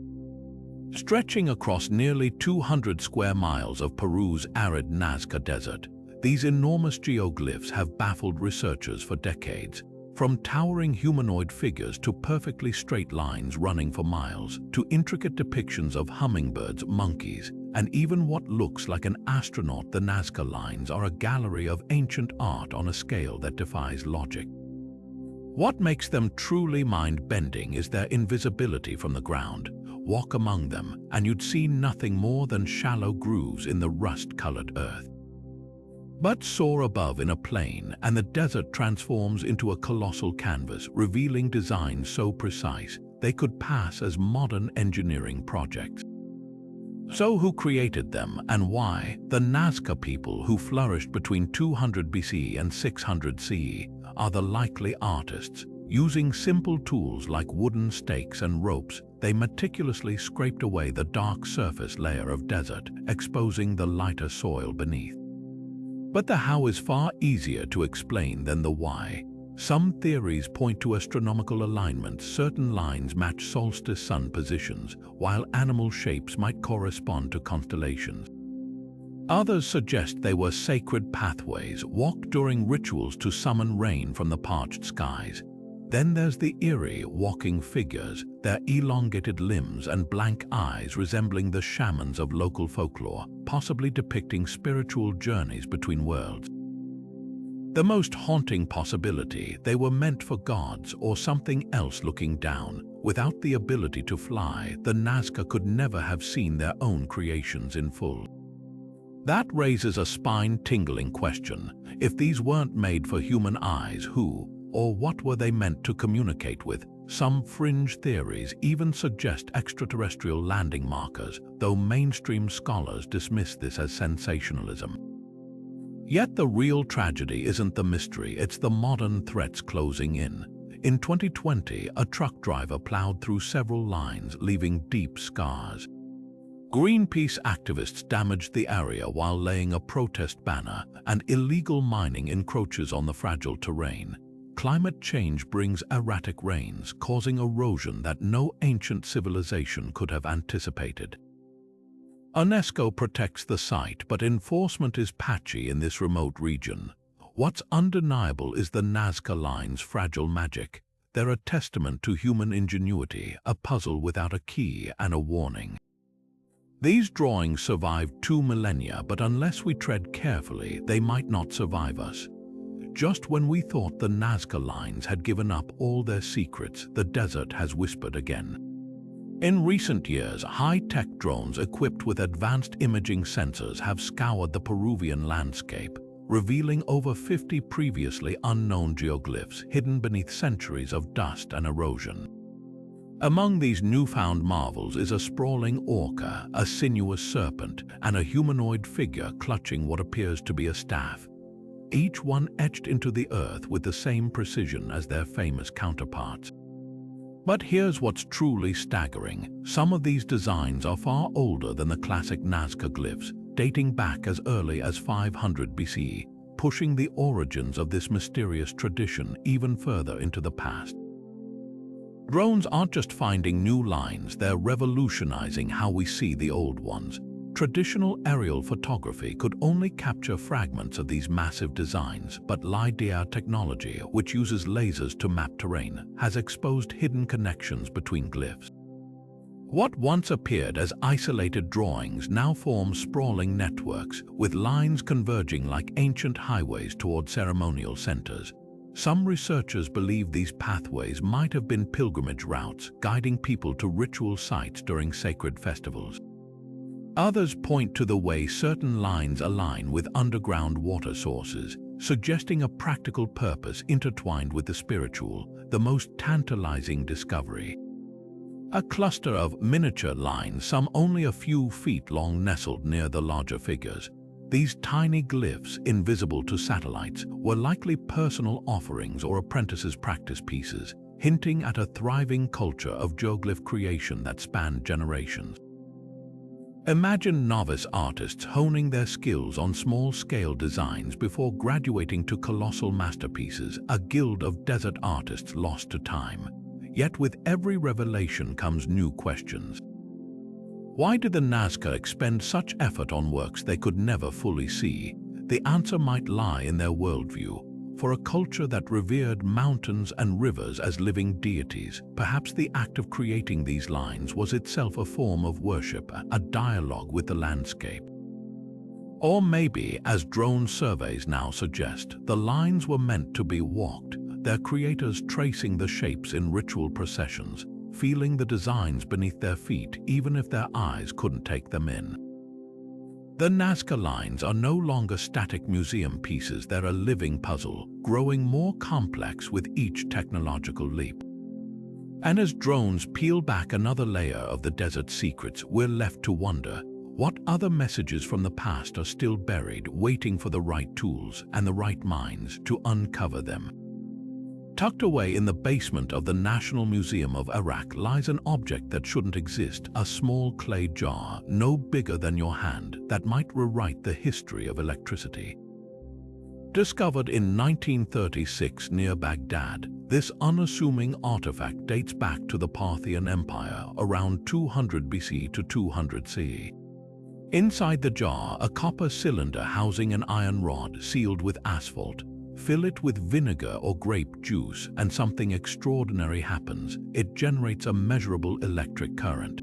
Stretching across nearly 200 square miles of Peru's arid Nazca Desert, these enormous geoglyphs have baffled researchers for decades. From towering humanoid figures to perfectly straight lines running for miles, to intricate depictions of hummingbirds, monkeys, and even what looks like an astronaut, the Nazca lines are a gallery of ancient art on a scale that defies logic. What makes them truly mind-bending is their invisibility from the ground. Walk among them, and you'd see nothing more than shallow grooves in the rust-colored earth. But soar above in a plane, and the desert transforms into a colossal canvas, revealing designs so precise they could pass as modern engineering projects. So who created them, and why? The Nazca people, who flourished between 200 BC and 600 CE, are the likely artists. Using simple tools like wooden stakes and ropes, they meticulously scraped away the dark surface layer of desert, exposing the lighter soil beneath. But the how is far easier to explain than the why. Some theories point to astronomical alignment. Certain lines match solstice sun positions, while animal shapes might correspond to constellations. Others suggest they were sacred pathways walked during rituals to summon rain from the parched skies. Then there's the eerie walking figures, their elongated limbs and blank eyes resembling the shamans of local folklore, possibly depicting spiritual journeys between worlds. The most haunting possibility, they were meant for gods or something else looking down. Without the ability to fly, the Nazca could never have seen their own creations in full. That raises a spine-tingling question. If these weren't made for human eyes, who or what were they meant to communicate with? Some fringe theories even suggest extraterrestrial landing markers, though mainstream scholars dismiss this as sensationalism. Yet the real tragedy isn't the mystery, it's the modern threats closing in. In 2020, a truck driver plowed through several lines, leaving deep scars. Greenpeace activists damaged the area while laying a protest banner, and illegal mining encroaches on the fragile terrain. Climate change brings erratic rains, causing erosion that no ancient civilization could have anticipated. UNESCO protects the site, but enforcement is patchy in this remote region. What's undeniable is the Nazca Line's fragile magic. They're a testament to human ingenuity, a puzzle without a key and a warning. These drawings survived 2 millennia, but unless we tread carefully, they might not survive us. Just when we thought the Nazca Lines had given up all their secrets, the desert has whispered again. In recent years, high-tech drones equipped with advanced imaging sensors have scoured the Peruvian landscape, revealing over 50 previously unknown geoglyphs hidden beneath centuries of dust and erosion. Among these newfound marvels is a sprawling orca, a sinuous serpent, and a humanoid figure clutching what appears to be a staff, each one etched into the earth with the same precision as their famous counterparts. But here's what's truly staggering. Some of these designs are far older than the classic Nazca glyphs, dating back as early as 500 BCE, pushing the origins of this mysterious tradition even further into the past. Drones aren't just finding new lines, they're revolutionizing how we see the old ones. Traditional aerial photography could only capture fragments of these massive designs, but LiDAR technology, which uses lasers to map terrain, has exposed hidden connections between glyphs. What once appeared as isolated drawings now form sprawling networks, with lines converging like ancient highways toward ceremonial centers. Some researchers believe these pathways might have been pilgrimage routes, guiding people to ritual sites during sacred festivals. Others point to the way certain lines align with underground water sources, suggesting a practical purpose intertwined with the spiritual, the most tantalizing discovery. A cluster of miniature lines, some only a few feet long, nestled near the larger figures. These tiny glyphs, invisible to satellites, were likely personal offerings or apprentices' practice pieces, hinting at a thriving culture of geoglyph creation that spanned generations. Imagine novice artists honing their skills on small-scale designs before graduating to colossal masterpieces, a guild of desert artists lost to time. Yet with every revelation comes new questions. Why did the Nazca expend such effort on works they could never fully see? The answer might lie in their worldview. For a culture that revered mountains and rivers as living deities, perhaps the act of creating these lines was itself a form of worship, a dialogue with the landscape. Or maybe, as drone surveys now suggest, the lines were meant to be walked, their creators tracing the shapes in ritual processions, feeling the designs beneath their feet even if their eyes couldn't take them in. The Nazca lines are no longer static museum pieces, they're a living puzzle, growing more complex with each technological leap. And as drones peel back another layer of the desert's secrets, we're left to wonder, what other messages from the past are still buried, waiting for the right tools and the right minds to uncover them? Tucked away in the basement of the National Museum of Iraq lies an object that shouldn't exist, a small clay jar, no bigger than your hand, that might rewrite the history of electricity. Discovered in 1936 near Baghdad, this unassuming artifact dates back to the Parthian Empire around 200 BC to 200 CE. Inside the jar, a copper cylinder housing an iron rod sealed with asphalt. Fill it with vinegar or grape juice and something extraordinary happens. It generates a measurable electric current.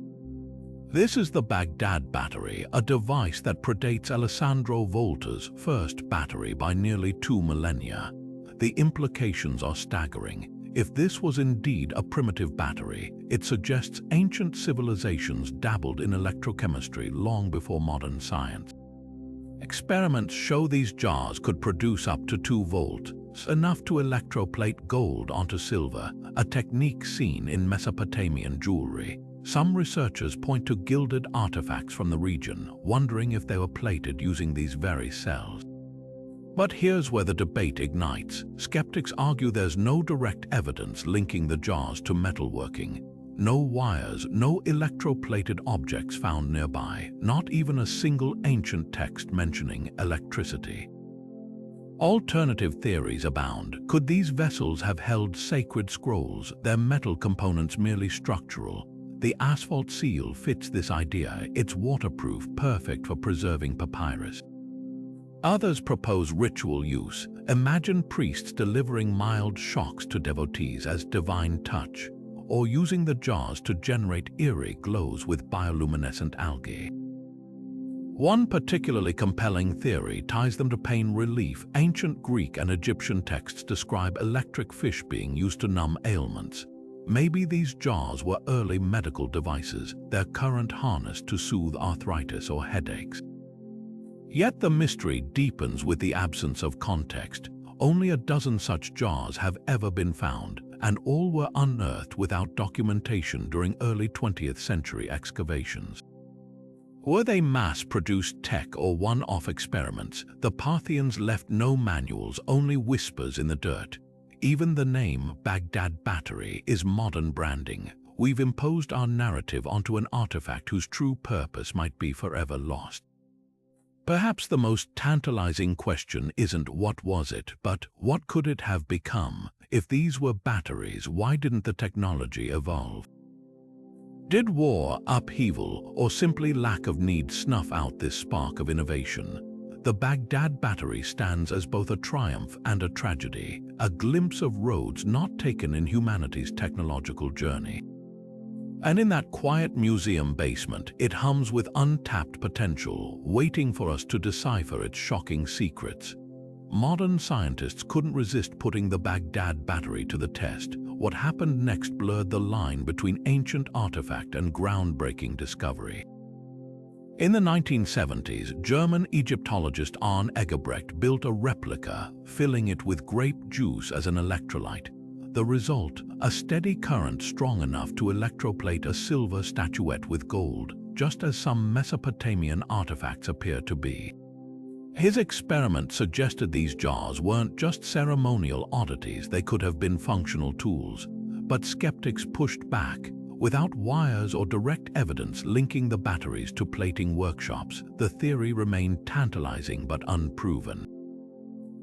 This is the Baghdad battery, a device that predates Alessandro Volta's first battery by nearly 2 millennia. The implications are staggering. If this was indeed a primitive battery, it suggests ancient civilizations dabbled in electrochemistry long before modern science. Experiments show these jars could produce up to 2 volts, enough to electroplate gold onto silver, a technique seen in Mesopotamian jewelry. Some researchers point to gilded artifacts from the region, wondering if they were plated using these very cells. But here's where the debate ignites. Skeptics argue there's no direct evidence linking the jars to metalworking. No wires, no electroplated objects found nearby, not even a single ancient text mentioning electricity. Alternative theories abound. Could these vessels have held sacred scrolls, their metal components merely structural? The asphalt seal fits this idea. It's waterproof, perfect for preserving papyrus. Others propose ritual use. Imagine priests delivering mild shocks to devotees as divine touch, or using the jars to generate eerie glows with bioluminescent algae. One particularly compelling theory ties them to pain relief. Ancient Greek and Egyptian texts describe electric fish being used to numb ailments. Maybe these jars were early medical devices, their current harnessed to soothe arthritis or headaches. Yet the mystery deepens with the absence of context. Only a dozen such jars have ever been found, and all were unearthed without documentation during early 20th century excavations. Were they mass-produced tech or one-off experiments? The Parthians left no manuals, only whispers in the dirt. Even the name Baghdad Battery is modern branding. We've imposed our narrative onto an artifact whose true purpose might be forever lost. Perhaps the most tantalizing question isn't what was it, but what could it have become? If these were batteries, why didn't the technology evolve? Did war, upheaval, or simply lack of need snuff out this spark of innovation? The Baghdad battery stands as both a triumph and a tragedy, a glimpse of roads not taken in humanity's technological journey. And in that quiet museum basement, it hums with untapped potential, waiting for us to decipher its shocking secrets. Modern scientists couldn't resist putting the Baghdad battery to the test. What happened next blurred the line between ancient artifact and groundbreaking discovery. In the 1970s, German Egyptologist Arne Eggebrecht built a replica, filling it with grape juice as an electrolyte. The result, a steady current strong enough to electroplate a silver statuette with gold, just as some Mesopotamian artifacts appear to be. His experiment suggested these jars weren't just ceremonial oddities, they could have been functional tools. But skeptics pushed back. Without wires or direct evidence linking the batteries to plating workshops, the theory remained tantalizing but unproven.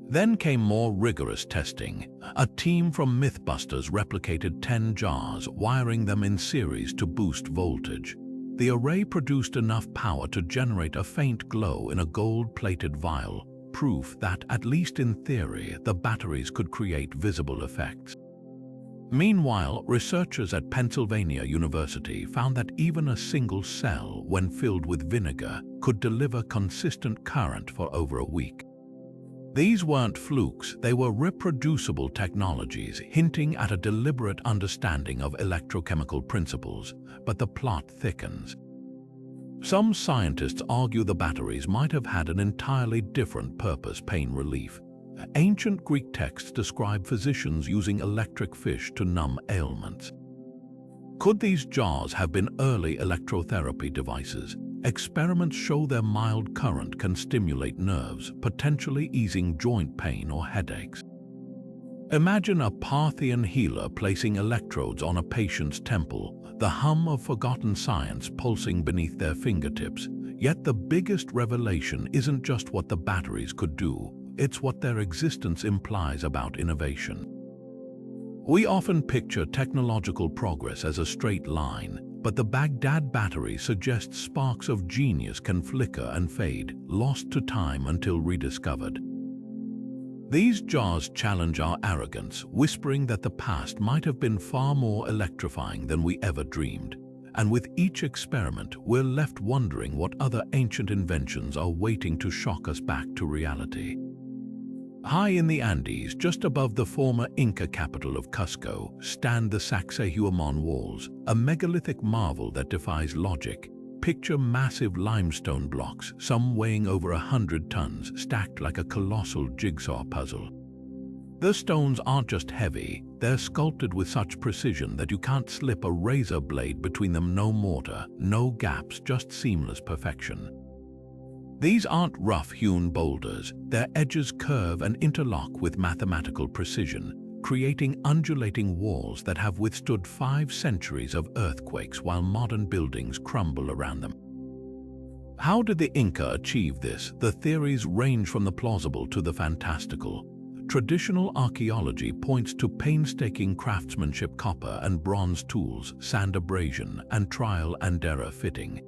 Then came more rigorous testing. A team from Mythbusters replicated 10 jars, wiring them in series to boost voltage. The array produced enough power to generate a faint glow in a gold-plated vial, proof that, at least in theory, the batteries could create visible effects. Meanwhile, researchers at Pennsylvania University found that even a single cell, when filled with vinegar, could deliver consistent current for over a week. These weren't flukes, they were reproducible technologies, hinting at a deliberate understanding of electrochemical principles, but the plot thickens. Some scientists argue the batteries might have had an entirely different purpose: pain relief. Ancient Greek texts describe physicians using electric fish to numb ailments. Could these jars have been early electrotherapy devices? Experiments show their mild current can stimulate nerves, potentially easing joint pain or headaches. Imagine a Parthian healer placing electrodes on a patient's temple, the hum of forgotten science pulsing beneath their fingertips. Yet the biggest revelation isn't just what the batteries could do, it's what their existence implies about innovation. We often picture technological progress as a straight line, but the Baghdad battery suggests sparks of genius can flicker and fade, lost to time until rediscovered. These jars challenge our arrogance, whispering that the past might have been far more electrifying than we ever dreamed. And with each experiment, we're left wondering what other ancient inventions are waiting to shock us back to reality. High in the Andes, just above the former Inca capital of Cusco, stand the Sacsayhuaman walls, a megalithic marvel that defies logic. Picture massive limestone blocks, some weighing over 100 tons, stacked like a colossal jigsaw puzzle. The stones aren't just heavy, they're sculpted with such precision that you can't slip a razor blade between them. No mortar, no gaps, just seamless perfection. These aren't rough-hewn boulders, their edges curve and interlock with mathematical precision, creating undulating walls that have withstood 5 centuries of earthquakes while modern buildings crumble around them. How did the Inca achieve this? The theories range from the plausible to the fantastical. Traditional archaeology points to painstaking craftsmanship, copper and bronze tools, sand abrasion, and trial and error fitting.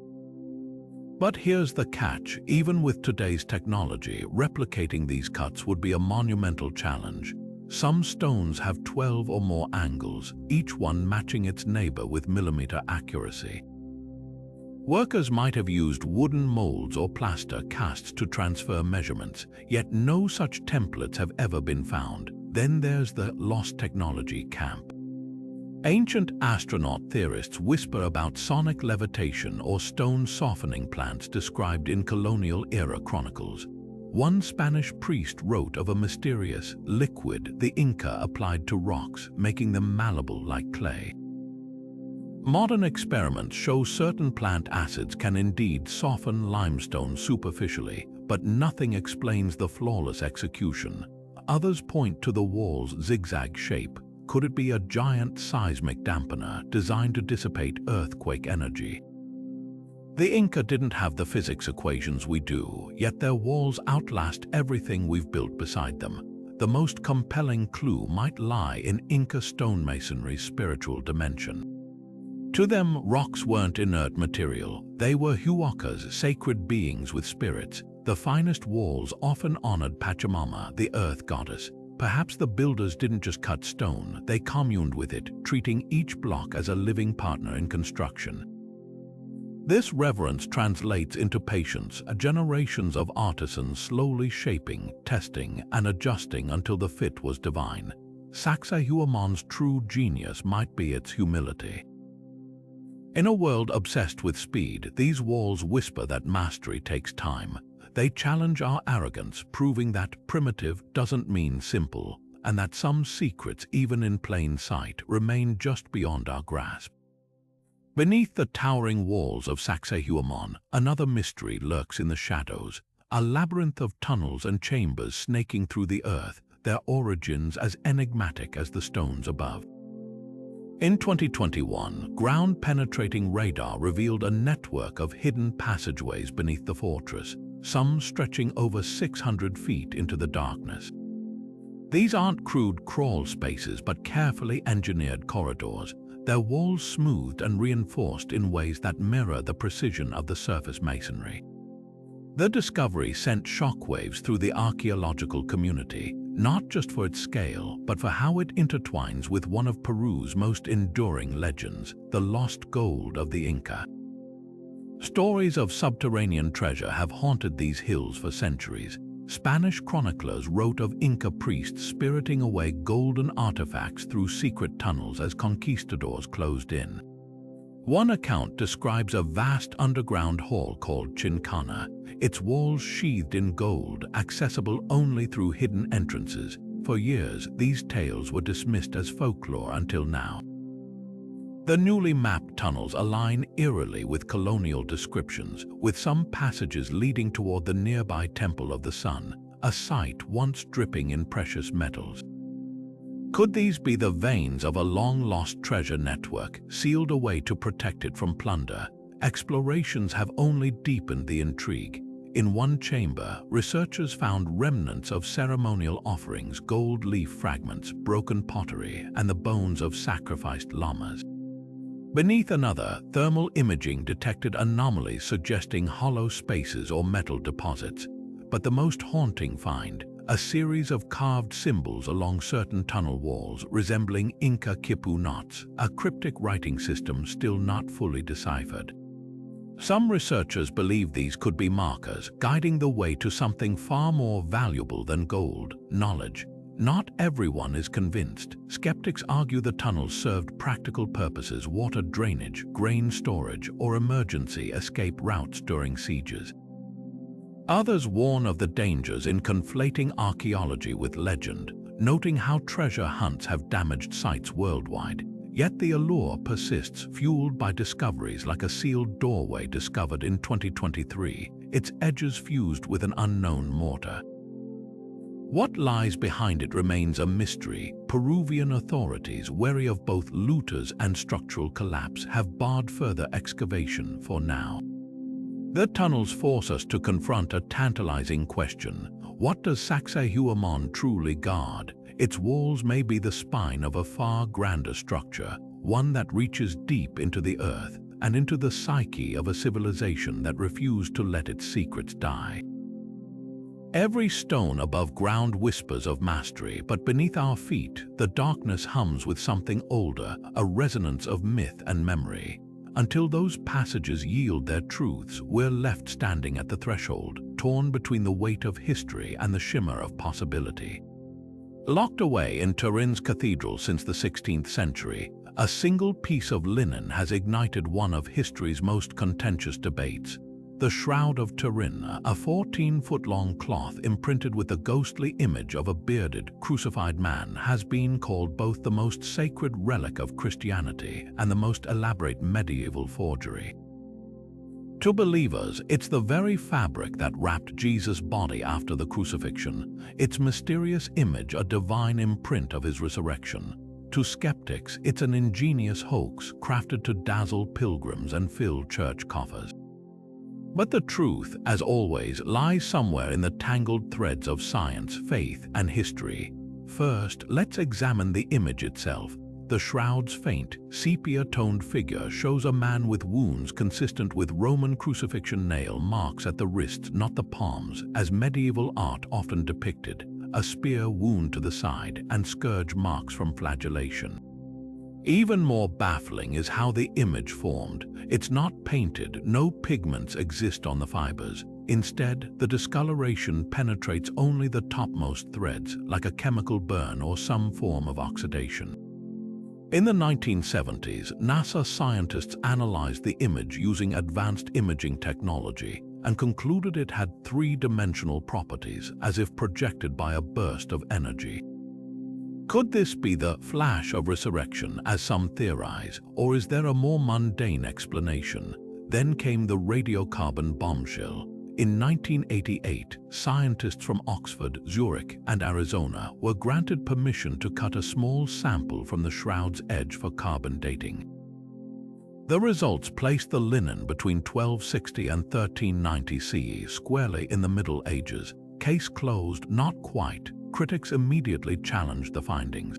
But here's the catch: even with today's technology, replicating these cuts would be a monumental challenge. Some stones have 12 or more angles, each one matching its neighbor with millimeter accuracy. Workers might have used wooden molds or plaster casts to transfer measurements, yet no such templates have ever been found. Then there's the lost technology camp. Ancient astronaut theorists whisper about sonic levitation or stone softening plants described in colonial-era chronicles. One Spanish priest wrote of a mysterious liquid the Inca applied to rocks, making them malleable like clay. Modern experiments show certain plant acids can indeed soften limestone superficially, but nothing explains the flawless execution. Others point to the wall's zigzag shape. Could it be a giant seismic dampener designed to dissipate earthquake energy? The Inca didn't have the physics equations we do, yet their walls outlast everything we've built beside them. The most compelling clue might lie in Inca stonemasonry's spiritual dimension. To them, rocks weren't inert material. They were huacas, sacred beings with spirits. The finest walls often honored Pachamama, the earth goddess. Perhaps the builders didn't just cut stone, they communed with it, treating each block as a living partner in construction. This reverence translates into patience, generations of artisans slowly shaping, testing, and adjusting until the fit was divine. Sacsayhuaman's true genius might be its humility. In a world obsessed with speed, these walls whisper that mastery takes time. They challenge our arrogance, proving that primitive doesn't mean simple, and that some secrets, even in plain sight, remain just beyond our grasp. Beneath the towering walls of Sacsayhuaman, another mystery lurks in the shadows, a labyrinth of tunnels and chambers snaking through the earth, their origins as enigmatic as the stones above. In 2021, ground-penetrating radar revealed a network of hidden passageways beneath the fortress, some stretching over 600 feet into the darkness. These aren't crude crawl spaces, but carefully engineered corridors, their walls smoothed and reinforced in ways that mirror the precision of the surface masonry. The discovery sent shockwaves through the archaeological community, not just for its scale, but for how it intertwines with one of Peru's most enduring legends, the lost gold of the Inca. Stories of subterranean treasure have haunted these hills for centuries. Spanish chroniclers wrote of Inca priests spiriting away golden artifacts through secret tunnels as conquistadors closed in. One account describes a vast underground hall called Chincana, its walls sheathed in gold, accessible only through hidden entrances. For years, these tales were dismissed as folklore until now. The newly mapped tunnels align eerily with colonial descriptions, with some passages leading toward the nearby Temple of the Sun, a site once dripping in precious metals. Could these be the veins of a long-lost treasure network, sealed away to protect it from plunder? Explorations have only deepened the intrigue. In one chamber, researchers found remnants of ceremonial offerings, gold leaf fragments, broken pottery, and the bones of sacrificed llamas. Beneath another, thermal imaging detected anomalies suggesting hollow spaces or metal deposits. But the most haunting find, a series of carved symbols along certain tunnel walls resembling Inca quipu knots, a cryptic writing system still not fully deciphered. Some researchers believe these could be markers, guiding the way to something far more valuable than gold: knowledge. Not everyone is convinced. Skeptics argue the tunnels served practical purposes: water drainage, grain storage, or emergency escape routes during sieges. Others warn of the dangers in conflating archaeology with legend, noting how treasure hunts have damaged sites worldwide. Yet the allure persists, fueled by discoveries like a sealed doorway discovered in 2023, its edges fused with an unknown mortar. What lies behind it remains a mystery. Peruvian authorities, wary of both looters and structural collapse, have barred further excavation for now. The tunnels force us to confront a tantalizing question: what does Sacsayhuaman truly guard? Its walls may be the spine of a far grander structure, one that reaches deep into the earth and into the psyche of a civilization that refused to let its secrets die. Every stone above ground whispers of mastery, but beneath our feet, the darkness hums with something older, a resonance of myth and memory. Until those passages yield their truths, we're left standing at the threshold, torn between the weight of history and the shimmer of possibility. Locked away in Turin's cathedral since the 16th century, a single piece of linen has ignited one of history's most contentious debates. The Shroud of Turin, a 14-foot-long cloth imprinted with the ghostly image of a bearded, crucified man, has been called both the most sacred relic of Christianity and the most elaborate medieval forgery. To believers, it's the very fabric that wrapped Jesus' body after the crucifixion, its mysterious image a divine imprint of his resurrection. To skeptics, it's an ingenious hoax crafted to dazzle pilgrims and fill church coffers. But the truth, as always, lies somewhere in the tangled threads of science, faith, and history. First, let's examine the image itself. The shroud's faint, sepia-toned figure shows a man with wounds consistent with Roman crucifixion nail marks at the wrists, not the palms, as medieval art often depicted, a spear wound to the side, and scourge marks from flagellation. Even more baffling is how the image formed. It's not painted, no pigments exist on the fibers. Instead, the discoloration penetrates only the topmost threads, like a chemical burn or some form of oxidation. In the 1970s, NASA scientists analyzed the image using advanced imaging technology and concluded it had three-dimensional properties, as if projected by a burst of energy. Could this be the flash of resurrection, as some theorize, or is there a more mundane explanation? Then came the radiocarbon bombshell. In 1988, scientists from Oxford, Zurich, and Arizona were granted permission to cut a small sample from the shroud's edge for carbon dating. The results placed the linen between 1260 and 1390 CE, squarely in the Middle Ages. Case closed, not quite. Critics immediately challenged the findings.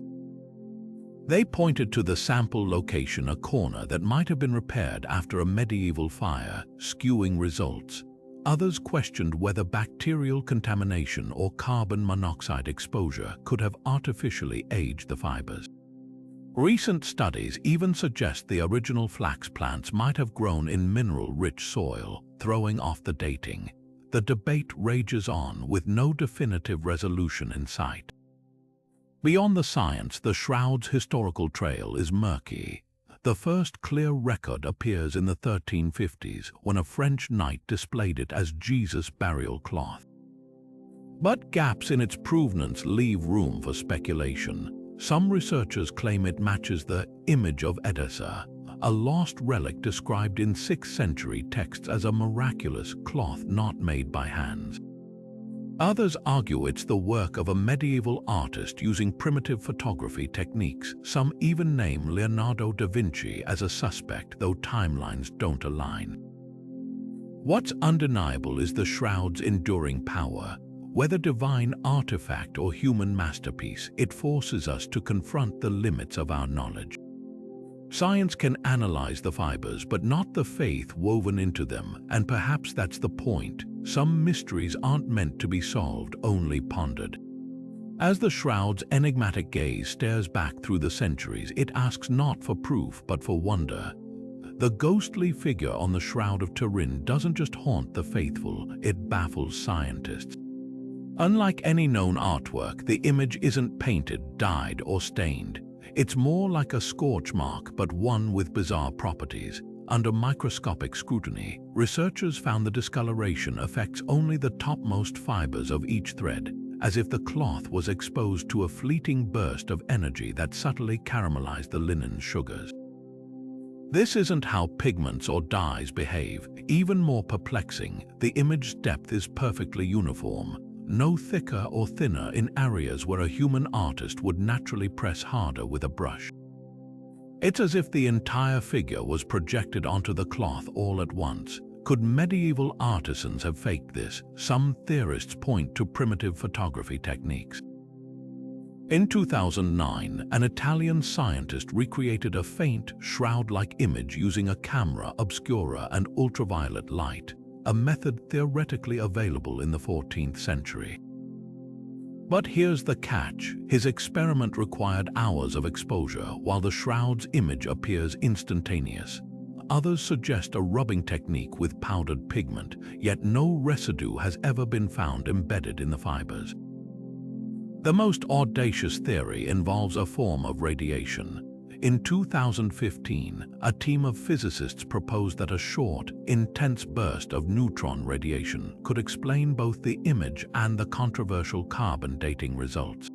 They pointed to the sample location, a corner that might have been repaired after a medieval fire, skewing results. Others questioned whether bacterial contamination or carbon monoxide exposure could have artificially aged the fibers. Recent studies even suggest the original flax plants might have grown in mineral-rich soil, throwing off the dating. The debate rages on, with no definitive resolution in sight. Beyond the science, the shroud's historical trail is murky. The first clear record appears in the 1350s, when a French knight displayed it as Jesus' burial cloth. But gaps in its provenance leave room for speculation. Some researchers claim it matches the image of Edessa, a lost relic described in 6th century texts as a miraculous cloth not made by hands. Others argue it's the work of a medieval artist using primitive photography techniques. Some even name Leonardo da Vinci as a suspect, though timelines don't align. What's undeniable is the shroud's enduring power. Whether divine artifact or human masterpiece, it forces us to confront the limits of our knowledge. Science can analyze the fibers, but not the faith woven into them, and perhaps that's the point. Some mysteries aren't meant to be solved, only pondered. As the shroud's enigmatic gaze stares back through the centuries, it asks not for proof, but for wonder. The ghostly figure on the Shroud of Turin doesn't just haunt the faithful, it baffles scientists. Unlike any known artwork, the image isn't painted, dyed, or stained. It's more like a scorch mark, but one with bizarre properties. Under microscopic scrutiny, researchers found the discoloration affects only the topmost fibers of each thread, as if the cloth was exposed to a fleeting burst of energy that subtly caramelized the linen's sugars. This isn't how pigments or dyes behave. Even more perplexing, the image's depth is perfectly uniform, no thicker or thinner in areas where a human artist would naturally press harder with a brush. It's as if the entire figure was projected onto the cloth all at once. Could medieval artisans have faked this? Some theorists point to primitive photography techniques. In 2009, an Italian scientist recreated a faint, shroud-like image using a camera obscura and ultraviolet light, a method theoretically available in the 14th century. But here's the catch. His experiment required hours of exposure, while the shroud's image appears instantaneous. Others suggest a rubbing technique with powdered pigment, yet no residue has ever been found embedded in the fibers. The most audacious theory involves a form of radiation. In 2015, a team of physicists proposed that a short, intense burst of neutron radiation could explain both the image and the controversial carbon dating results.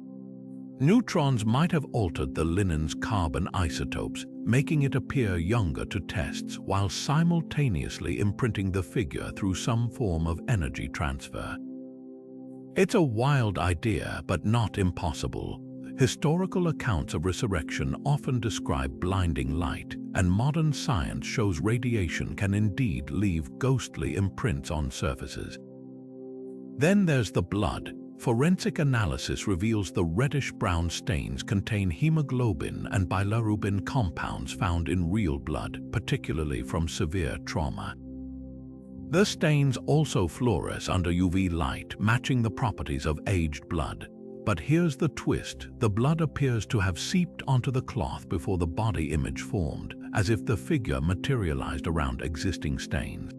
Neutrons might have altered the linen's carbon isotopes, making it appear younger to tests, while simultaneously imprinting the figure through some form of energy transfer. It's a wild idea, but not impossible. Historical accounts of resurrection often describe blinding light, and modern science shows radiation can indeed leave ghostly imprints on surfaces. Then there's the blood. Forensic analysis reveals the reddish-brown stains contain hemoglobin and bilirubin compounds found in real blood, particularly from severe trauma. The stains also fluoresce under UV light, matching the properties of aged blood. But here's the twist. The blood appears to have seeped onto the cloth before the body image formed, as if the figure materialized around existing stains.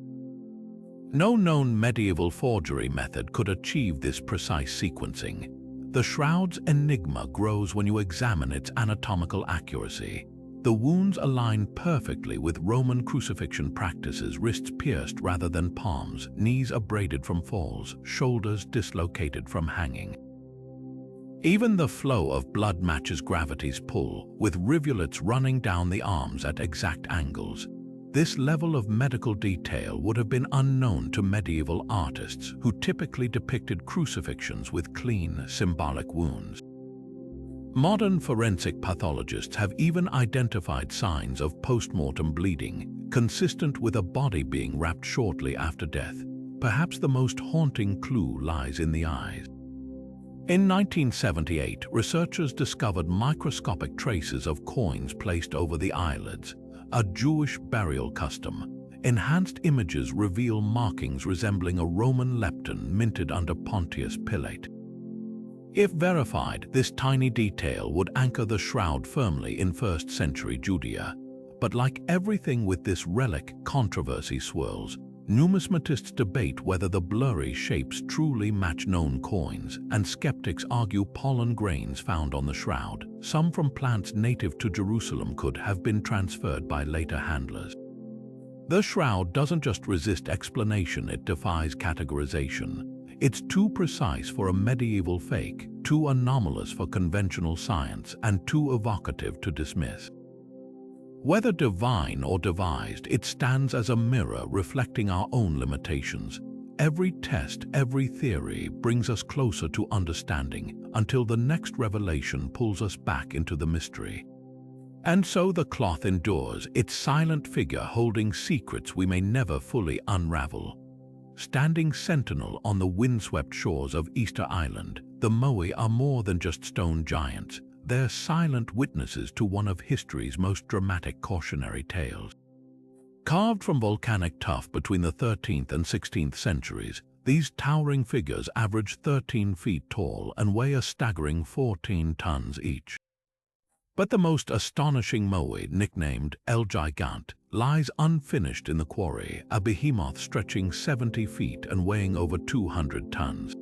No known medieval forgery method could achieve this precise sequencing. The shroud's enigma grows when you examine its anatomical accuracy. The wounds align perfectly with Roman crucifixion practices, wrists pierced rather than palms, knees abraded from falls, shoulders dislocated from hanging. Even the flow of blood matches gravity's pull, with rivulets running down the arms at exact angles. This level of medical detail would have been unknown to medieval artists, who typically depicted crucifixions with clean, symbolic wounds. Modern forensic pathologists have even identified signs of post-mortem bleeding, consistent with a body being wrapped shortly after death. Perhaps the most haunting clue lies in the eyes. In 1978, researchers discovered microscopic traces of coins placed over the eyelids, a Jewish burial custom. Enhanced images reveal markings resembling a Roman lepton minted under Pontius Pilate. If verified, this tiny detail would anchor the shroud firmly in 1st century Judea. But like everything with this relic, controversy swirls. Numismatists debate whether the blurry shapes truly match known coins, and skeptics argue pollen grains found on the shroud, some from plants native to Jerusalem, could have been transferred by later handlers. The shroud doesn't just resist explanation, it defies categorization. It's too precise for a medieval fake, too anomalous for conventional science, and too evocative to dismiss. Whether divine or devised, it stands as a mirror reflecting our own limitations. every test, every theory brings us closer to understanding until the next revelation pulls us back into the mystery. And so the cloth endures, its silent figure holding secrets we may never fully unravel. Standing sentinel on the windswept shores of Easter Island, the Moai are more than just stone giants. They're silent witnesses to one of history's most dramatic cautionary tales. Carved from volcanic tuff between the 13th and 16th centuries, these towering figures average 13 feet tall and weigh a staggering 14 tons each. But the most astonishing Moai, nicknamed El Gigante, lies unfinished in the quarry, a behemoth stretching 70 feet and weighing over 200 tons.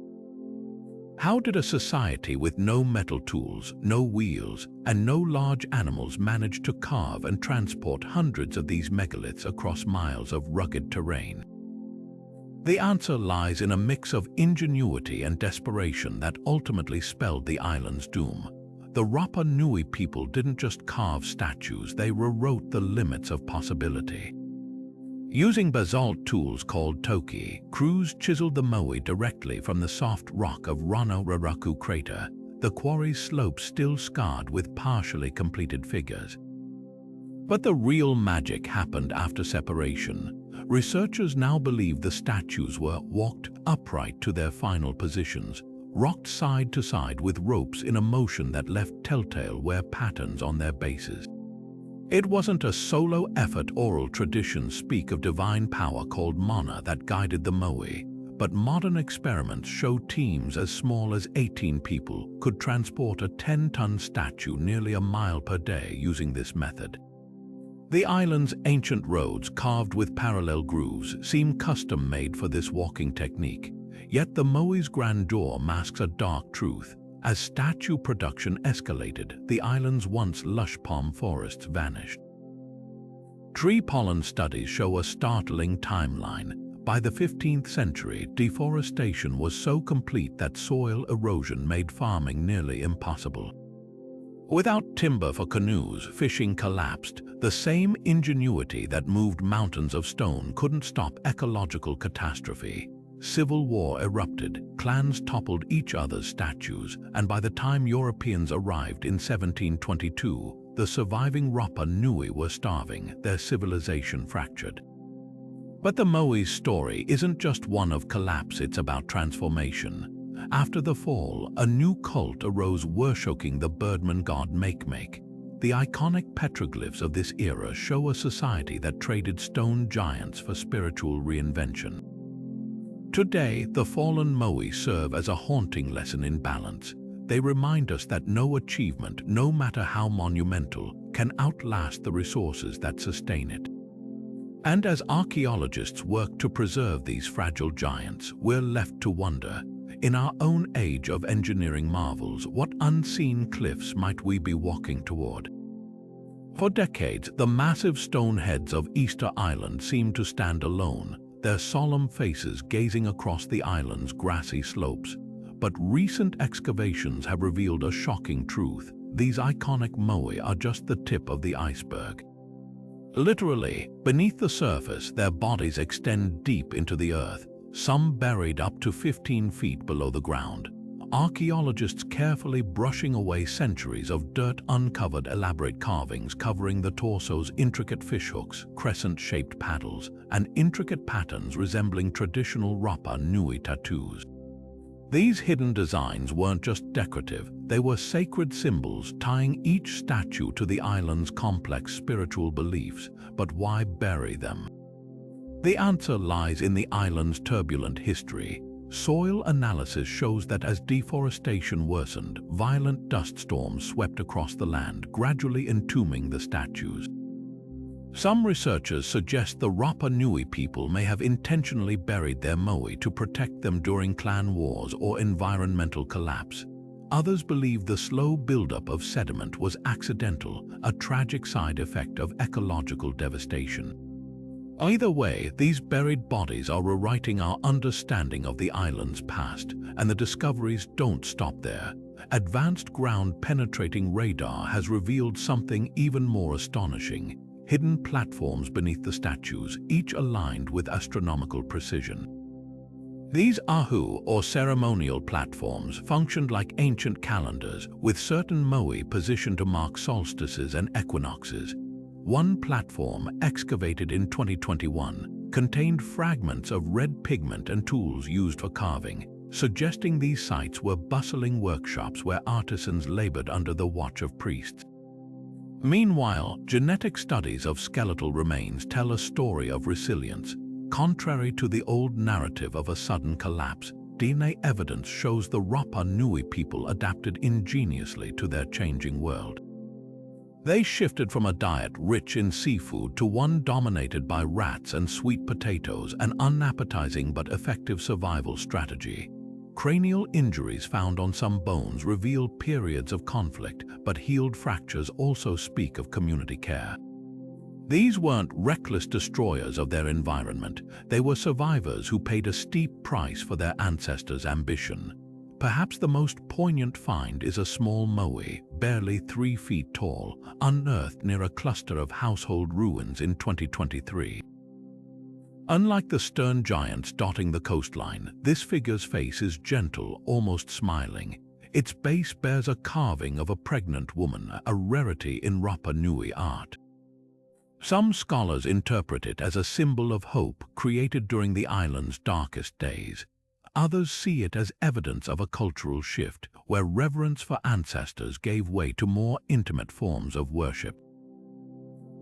How did a society with no metal tools, no wheels, and no large animals manage to carve and transport hundreds of these megaliths across miles of rugged terrain? The answer lies in a mix of ingenuity and desperation that ultimately spelled the island's doom. The Rapa Nui people didn't just carve statues, they rewrote the limits of possibility. Using basalt tools called toki, crews chiseled the Moai directly from the soft rock of Rano Raraku crater, the quarry's slope still scarred with partially completed figures. But the real magic happened after separation. Researchers now believe the statues were walked upright to their final positions, rocked side to side with ropes in a motion that left telltale wear patterns on their bases. It wasn't a solo effort. Oral traditions speak of divine power called mana that guided the Moai, but modern experiments show teams as small as 18 people could transport a 10-ton statue nearly a mile per day using this method. The island's ancient roads, carved with parallel grooves, seem custom-made for this walking technique. Yet the Moai's grandeur masks a dark truth. As statue production escalated, the island's once lush palm forests vanished. Tree pollen studies show a startling timeline. By the 15th century, deforestation was so complete that soil erosion made farming nearly impossible. Without timber for canoes, fishing collapsed. The same ingenuity that moved mountains of stone couldn't stop ecological catastrophe. Civil war erupted, clans toppled each other's statues, and by the time Europeans arrived in 1722, the surviving Rapa Nui were starving, their civilization fractured. But the Moai's story isn't just one of collapse, it's about transformation. After the fall, a new cult arose worshipping the birdman god Makemake. The iconic petroglyphs of this era show a society that traded stone giants for spiritual reinvention. Today, the fallen Moai serve as a haunting lesson in balance. They remind us that no achievement, no matter how monumental, can outlast the resources that sustain it. And as archaeologists work to preserve these fragile giants, we're left to wonder, in our own age of engineering marvels, what unseen cliffs might we be walking toward? For decades, the massive stone heads of Easter Island seemed to stand alone, their solemn faces gazing across the island's grassy slopes. But recent excavations have revealed a shocking truth. These iconic Moai are just the tip of the iceberg. Literally, beneath the surface, their bodies extend deep into the earth, some buried up to 15 feet below the ground. Archaeologists carefully brushing away centuries of dirt uncovered elaborate carvings covering the torso's intricate fishhooks, crescent-shaped paddles, and intricate patterns resembling traditional Rapa Nui tattoos. These hidden designs weren't just decorative, they were sacred symbols tying each statue to the island's complex spiritual beliefs. But why bury them? The answer lies in the island's turbulent history. Soil analysis shows that as deforestation worsened, violent dust storms swept across the land, gradually entombing the statues. Some researchers suggest the Rapa Nui people may have intentionally buried their Moai to protect them during clan wars or environmental collapse. Others believe the slow buildup of sediment was accidental, a tragic side effect of ecological devastation. Either way, these buried bodies are rewriting our understanding of the island's past, and the discoveries don't stop there. Advanced ground-penetrating radar has revealed something even more astonishing: hidden platforms beneath the statues, each aligned with astronomical precision. These ahu, or ceremonial platforms, functioned like ancient calendars, with certain moai positioned to mark solstices and equinoxes. One platform, excavated in 2021, contained fragments of red pigment and tools used for carving, suggesting these sites were bustling workshops where artisans labored under the watch of priests. Meanwhile, genetic studies of skeletal remains tell a story of resilience. Contrary to the old narrative of a sudden collapse, DNA evidence shows the Rapa Nui people adapted ingeniously to their changing world. They shifted from a diet rich in seafood to one dominated by rats and sweet potatoes, an unappetizing but effective survival strategy. Cranial injuries found on some bones reveal periods of conflict, but healed fractures also speak of community care. These weren't reckless destroyers of their environment, they were survivors who paid a steep price for their ancestors' ambition. Perhaps the most poignant find is a small moai, barely 3 feet tall, unearthed near a cluster of household ruins in 2023. Unlike the stern giants dotting the coastline, this figure's face is gentle, almost smiling. Its base bears a carving of a pregnant woman, a rarity in Rapa Nui art. Some scholars interpret it as a symbol of hope created during the island's darkest days. Others see it as evidence of a cultural shift, where reverence for ancestors gave way to more intimate forms of worship.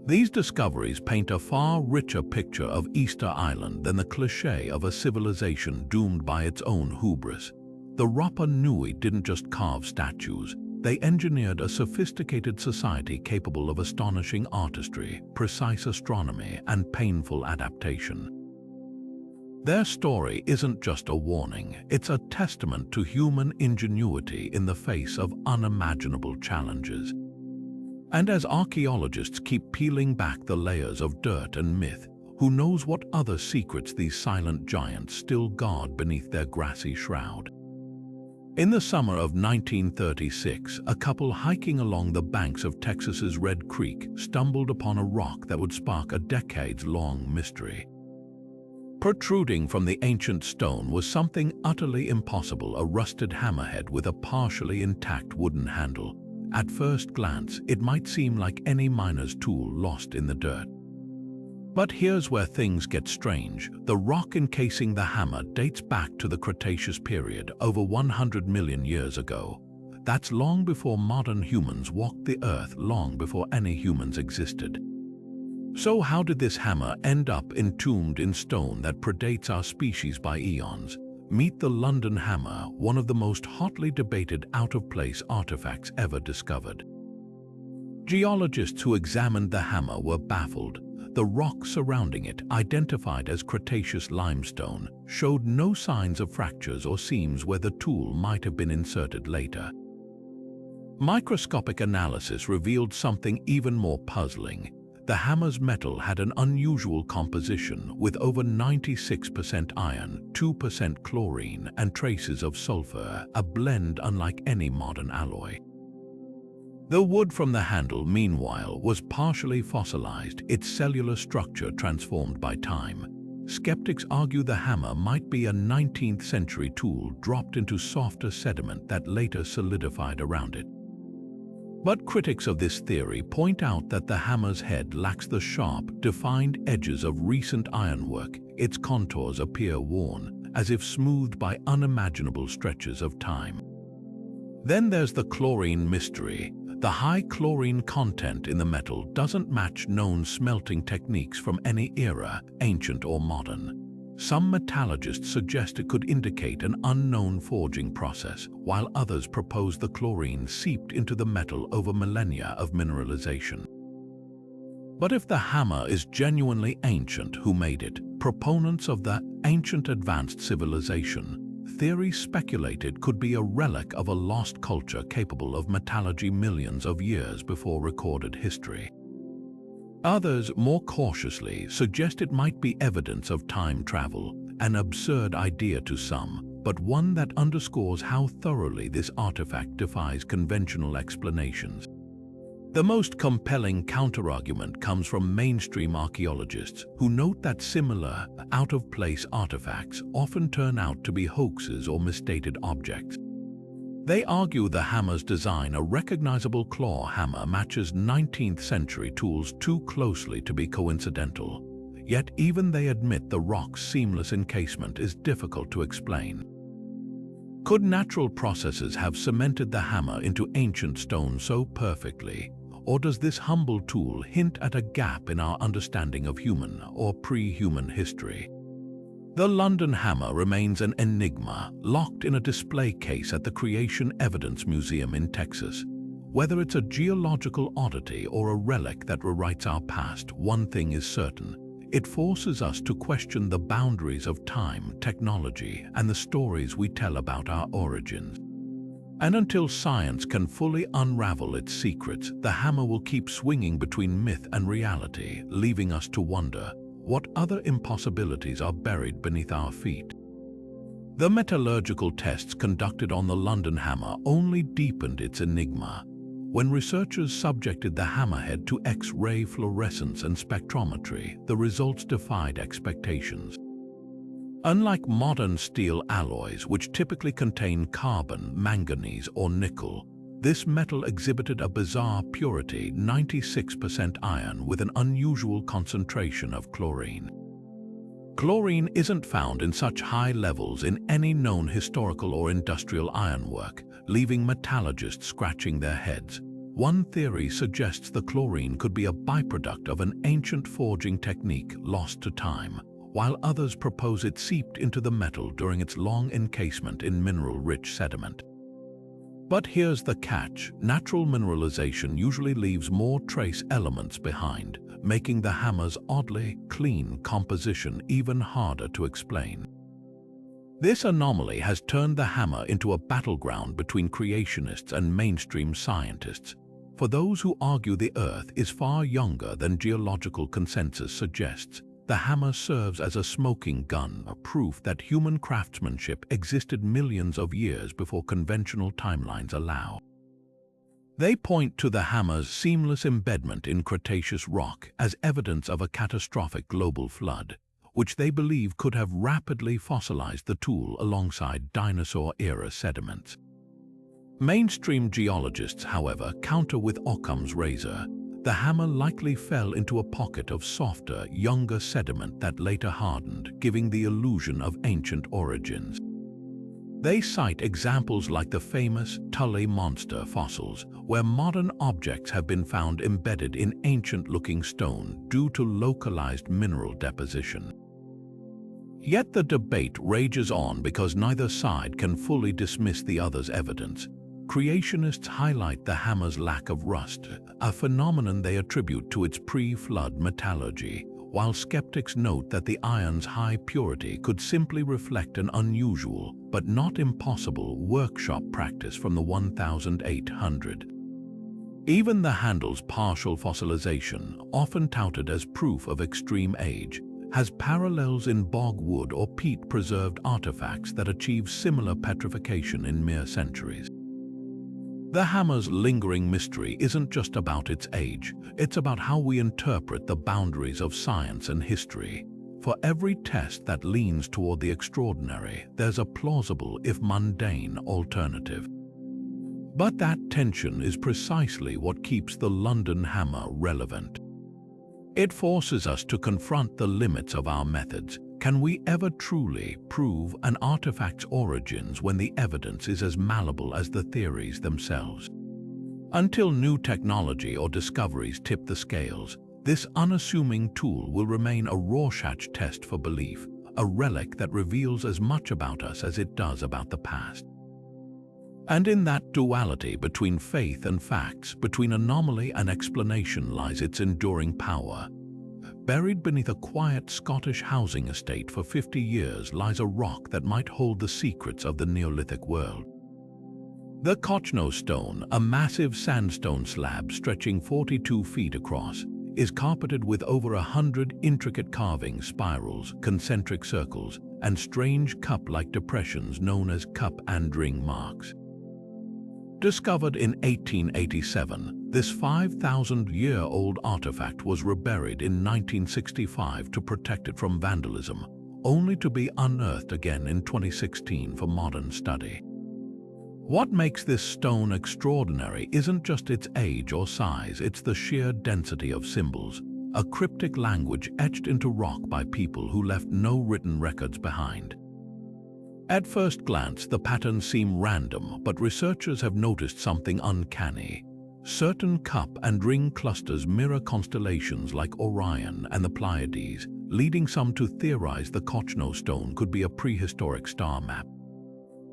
These discoveries paint a far richer picture of Easter Island than the cliché of a civilization doomed by its own hubris. The Rapa Nui didn't just carve statues, they engineered a sophisticated society capable of astonishing artistry, precise astronomy, and painful adaptation. Their story isn't just a warning, it's a testament to human ingenuity in the face of unimaginable challenges. And as archaeologists keep peeling back the layers of dirt and myth, who knows what other secrets these silent giants still guard beneath their grassy shroud? In the summer of 1936, a couple hiking along the banks of Texas's Red Creek stumbled upon a rock that would spark a decades-long mystery. Protruding from the ancient stone was something utterly impossible, a rusted hammerhead with a partially intact wooden handle. At first glance, it might seem like any miner's tool lost in the dirt. But here's where things get strange. The rock encasing the hammer dates back to the Cretaceous period, over 100 million years ago. That's long before modern humans walked the earth, long before any humans existed. So how did this hammer end up entombed in stone that predates our species by eons? Meet the London Hammer, one of the most hotly debated out-of-place artifacts ever discovered. Geologists who examined the hammer were baffled. The rock surrounding it, identified as Cretaceous limestone, showed no signs of fractures or seams where the tool might have been inserted later. Microscopic analysis revealed something even more puzzling. The hammer's metal had an unusual composition, with over 96% iron, 2% chlorine, and traces of sulfur, a blend unlike any modern alloy. The wood from the handle, meanwhile, was partially fossilized, its cellular structure transformed by time. Skeptics argue the hammer might be a 19th century tool dropped into softer sediment that later solidified around it. But critics of this theory point out that the hammer's head lacks the sharp, defined edges of recent ironwork. Its contours appear worn, as if smoothed by unimaginable stretches of time. Then there's the chlorine mystery. The high chlorine content in the metal doesn't match known smelting techniques from any era, ancient or modern. Some metallurgists suggest it could indicate an unknown forging process, while others propose the chlorine seeped into the metal over millennia of mineralization. But if the hammer is genuinely ancient, who made it? Proponents of the ancient advanced civilization theory speculated could be a relic of a lost culture capable of metallurgy millions of years before recorded history. Others, more cautiously, suggest it might be evidence of time travel, an absurd idea to some, but one that underscores how thoroughly this artifact defies conventional explanations. The most compelling counterargument comes from mainstream archaeologists who note that similar, out-of-place artifacts often turn out to be hoaxes or misdated objects. They argue the hammer's design, a recognizable claw hammer, matches 19th century tools too closely to be coincidental. Yet even they admit the rock's seamless encasement is difficult to explain. Could natural processes have cemented the hammer into ancient stone so perfectly? Or does this humble tool hint at a gap in our understanding of human or pre-human history? The London hammer remains an enigma, locked in a display case at the Creation Evidence Museum in Texas. Whether it's a geological oddity or a relic that rewrites our past, one thing is certain: it forces us to question the boundaries of time, technology, and the stories we tell about our origins. And until science can fully unravel its secrets, the hammer will keep swinging between myth and reality, leaving us to wonder what other impossibilities are buried beneath our feet. The metallurgical tests conducted on the London hammer only deepened its enigma. When researchers subjected the hammerhead to X-ray fluorescence and spectrometry, the results defied expectations. Unlike modern steel alloys, which typically contain carbon, manganese, or nickel, this metal exhibited a bizarre purity, 96% iron with an unusual concentration of chlorine. Chlorine isn't found in such high levels in any known historical or industrial ironwork, leaving metallurgists scratching their heads. One theory suggests the chlorine could be a byproduct of an ancient forging technique lost to time, while others propose it seeped into the metal during its long encasement in mineral-rich sediment. But here's the catch: natural mineralization usually leaves more trace elements behind, making the hammer's oddly clean composition even harder to explain. This anomaly has turned the hammer into a battleground between creationists and mainstream scientists. For those who argue the Earth is far younger than geological consensus suggests, the hammer serves as a smoking gun, a proof that human craftsmanship existed millions of years before conventional timelines allow. They point to the hammer's seamless embedment in Cretaceous rock as evidence of a catastrophic global flood, which they believe could have rapidly fossilized the tool alongside dinosaur-era sediments. Mainstream geologists, however, counter with Occam's razor. The hammer likely fell into a pocket of softer, younger sediment that later hardened, giving the illusion of ancient origins. They cite examples like the famous Tully monster fossils, where modern objects have been found embedded in ancient-looking stone due to localized mineral deposition. Yet the debate rages on because neither side can fully dismiss the other's evidence. Creationists highlight the hammer's lack of rust, a phenomenon they attribute to its pre-flood metallurgy, while skeptics note that the iron's high purity could simply reflect an unusual, but not impossible, workshop practice from the 1800s. Even the handle's partial fossilization, often touted as proof of extreme age, has parallels in bog wood or peat-preserved artifacts that achieve similar petrification in mere centuries. The hammer's lingering mystery isn't just about its age, it's about how we interpret the boundaries of science and history. For every test that leans toward the extraordinary, there's a plausible, if mundane, alternative. But that tension is precisely what keeps the London hammer relevant. It forces us to confront the limits of our methods. Can we ever truly prove an artifact's origins when the evidence is as malleable as the theories themselves? Until new technology or discoveries tip the scales, this unassuming tool will remain a Rorschach test for belief, a relic that reveals as much about us as it does about the past. And in that duality between faith and facts, between anomaly and explanation, lies its enduring power. Buried beneath a quiet Scottish housing estate for 50 years lies a rock that might hold the secrets of the Neolithic world. The Kochno stone, a massive sandstone slab stretching 42 feet across, is carpeted with over 100 intricate carvings, spirals, concentric circles, and strange cup-like depressions known as cup and ring marks. Discovered in 1887, this 5,000-year-old artifact was reburied in 1965 to protect it from vandalism, only to be unearthed again in 2016 for modern study. What makes this stone extraordinary isn't just its age or size, it's the sheer density of symbols, a cryptic language etched into rock by people who left no written records behind. At first glance, the patterns seem random, but researchers have noticed something uncanny. Certain cup and ring clusters mirror constellations like Orion and the Pleiades, leading some to theorize the Kochno stone could be a prehistoric star map.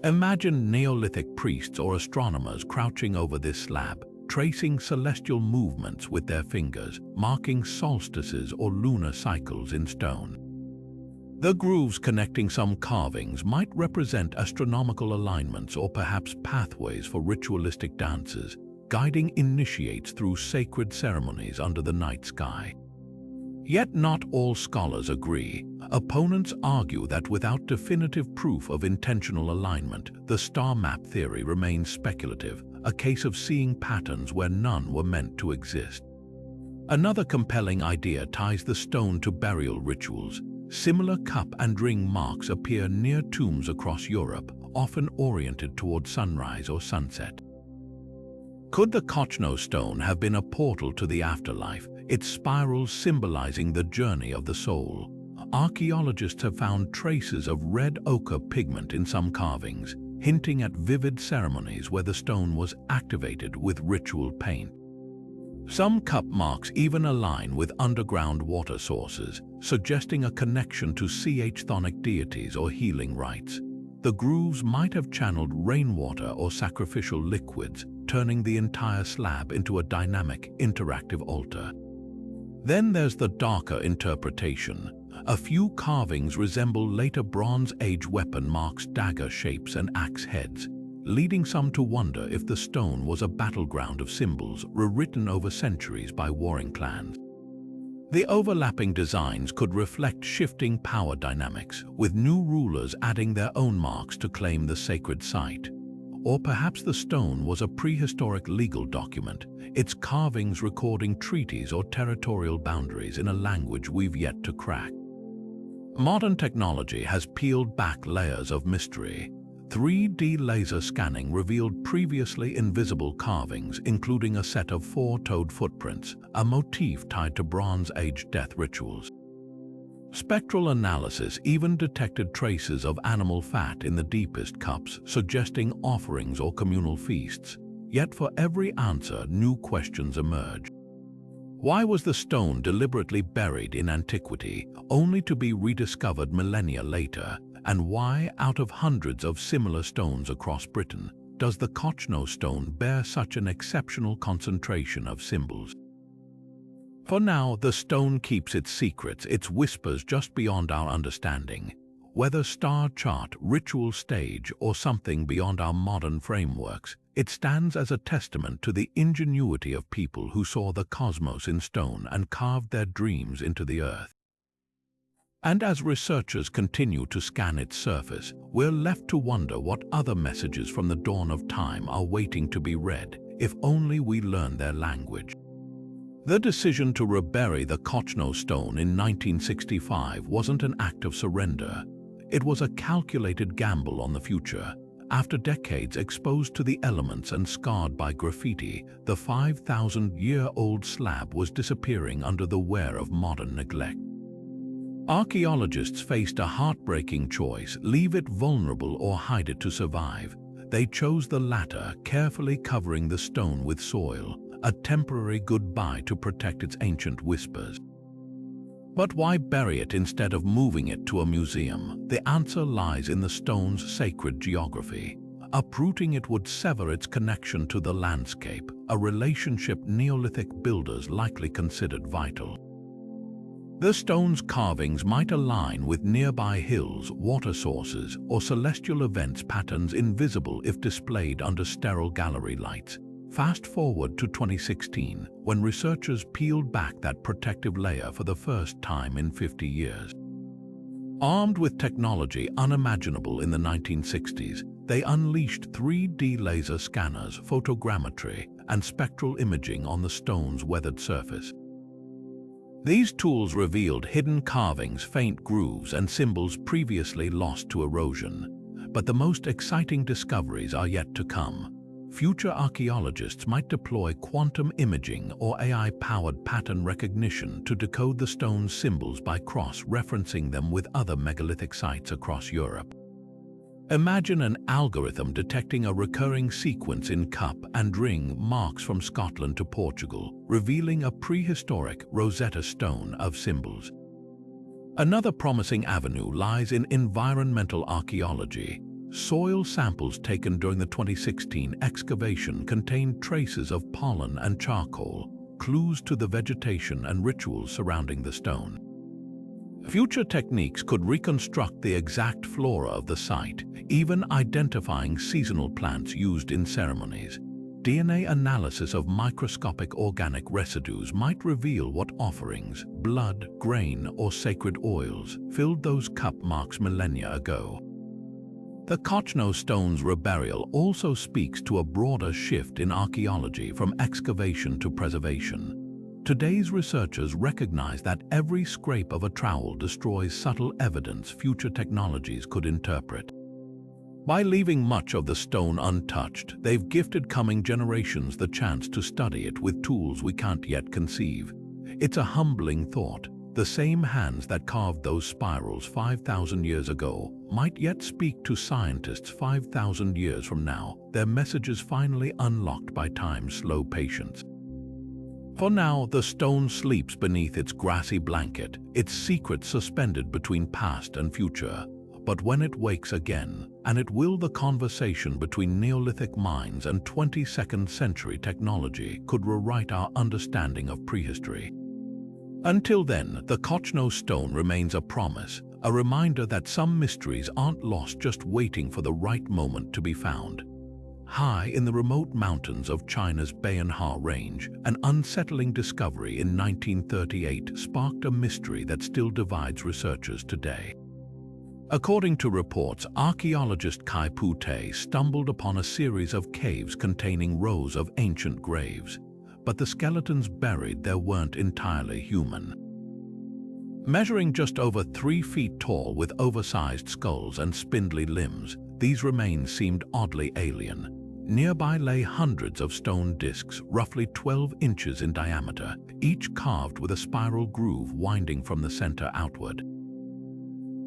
Imagine Neolithic priests or astronomers crouching over this slab, tracing celestial movements with their fingers, marking solstices or lunar cycles in stone. The grooves connecting some carvings might represent astronomical alignments or perhaps pathways for ritualistic dances, guiding initiates through sacred ceremonies under the night sky. Yet not all scholars agree. Opponents argue that without definitive proof of intentional alignment, the star map theory remains speculative, a case of seeing patterns where none were meant to exist. Another compelling idea ties the stone to burial rituals. Similar cup and ring marks appear near tombs across Europe, often oriented toward sunrise or sunset. Could the Kochno stone have been a portal to the afterlife, its spirals symbolizing the journey of the soul? Archaeologists have found traces of red ochre pigment in some carvings, hinting at vivid ceremonies where the stone was activated with ritual paint. Some cup marks even align with underground water sources, suggesting a connection to chthonic deities or healing rites. The grooves might have channeled rainwater or sacrificial liquids, turning the entire slab into a dynamic, interactive altar. Then there's the darker interpretation. A few carvings resemble later Bronze Age weapon marks, dagger shapes and axe heads, leading some to wonder if the stone was a battleground of symbols rewritten over centuries by warring clans. The overlapping designs could reflect shifting power dynamics, with new rulers adding their own marks to claim the sacred site. Or perhaps the stone was a prehistoric legal document, its carvings recording treaties or territorial boundaries in a language we've yet to crack. Modern technology has peeled back layers of mystery. 3D laser scanning revealed previously invisible carvings, including a set of four-toed footprints, a motif tied to Bronze Age death rituals. Spectral analysis even detected traces of animal fat in the deepest cups, suggesting offerings or communal feasts. Yet for every answer, new questions emerge. Why was the stone deliberately buried in antiquity, only to be rediscovered millennia later? And why, out of hundreds of similar stones across Britain, does the Kochno stone bear such an exceptional concentration of symbols? For now, the stone keeps its secrets, its whispers just beyond our understanding. Whether star chart, ritual stage, or something beyond our modern frameworks, it stands as a testament to the ingenuity of people who saw the cosmos in stone and carved their dreams into the earth. And as researchers continue to scan its surface, we're left to wonder what other messages from the dawn of time are waiting to be read, if only we learn their language. The decision to rebury the Kochno stone in 1965 wasn't an act of surrender. It was a calculated gamble on the future. After decades exposed to the elements and scarred by graffiti, the 5,000-year-old slab was disappearing under the wear of modern neglect. Archaeologists faced a heartbreaking choice: leave it vulnerable or hide it to survive. They chose the latter, carefully covering the stone with soil, a temporary goodbye to protect its ancient whispers. But why bury it instead of moving it to a museum? The answer lies in the stone's sacred geography. Uprooting it would sever its connection to the landscape, a relationship Neolithic builders likely considered vital. The stone's carvings might align with nearby hills, water sources, or celestial events, patterns invisible if displayed under sterile gallery lights. Fast forward to 2016, when researchers peeled back that protective layer for the first time in 50 years. Armed with technology unimaginable in the 1960s, they unleashed 3D laser scanners, photogrammetry, and spectral imaging on the stone's weathered surface. These tools revealed hidden carvings, faint grooves, and symbols previously lost to erosion. But the most exciting discoveries are yet to come. Future archaeologists might deploy quantum imaging or AI-powered pattern recognition to decode the stone's symbols by cross-referencing them with other megalithic sites across Europe. Imagine an algorithm detecting a recurring sequence in cup and ring marks from Scotland to Portugal, revealing a prehistoric Rosetta Stone of symbols. Another promising avenue lies in environmental archaeology. Soil samples taken during the 2016 excavation contained traces of pollen and charcoal, clues to the vegetation and rituals surrounding the stone. Future techniques could reconstruct the exact flora of the site, even identifying seasonal plants used in ceremonies. DNA analysis of microscopic organic residues might reveal what offerings, blood, grain, or sacred oils filled those cup marks millennia ago. The Kochno stone's reburial also speaks to a broader shift in archaeology from excavation to preservation. Today's researchers recognize that every scrape of a trowel destroys subtle evidence future technologies could interpret. By leaving much of the stone untouched, they've gifted coming generations the chance to study it with tools we can't yet conceive. It's a humbling thought. The same hands that carved those spirals 5,000 years ago might yet speak to scientists 5,000 years from now, their messages finally unlocked by time's slow patience. For now, the stone sleeps beneath its grassy blanket, its secret suspended between past and future. But when it wakes again, and it will, the conversation between Neolithic minds and 22nd century technology could rewrite our understanding of prehistory. Until then, the Kochno stone remains a promise, a reminder that some mysteries aren't lost just waiting for the right moment to be found. High in the remote mountains of China's Bayanhar Range, an unsettling discovery in 1938 sparked a mystery that still divides researchers today. According to reports, archaeologist Kai Pu-te stumbled upon a series of caves containing rows of ancient graves, but the skeletons buried there weren't entirely human. Measuring just over 3 feet tall with oversized skulls and spindly limbs, these remains seemed oddly alien. Nearby lay hundreds of stone discs, roughly 12 inches in diameter, each carved with a spiral groove winding from the center outward.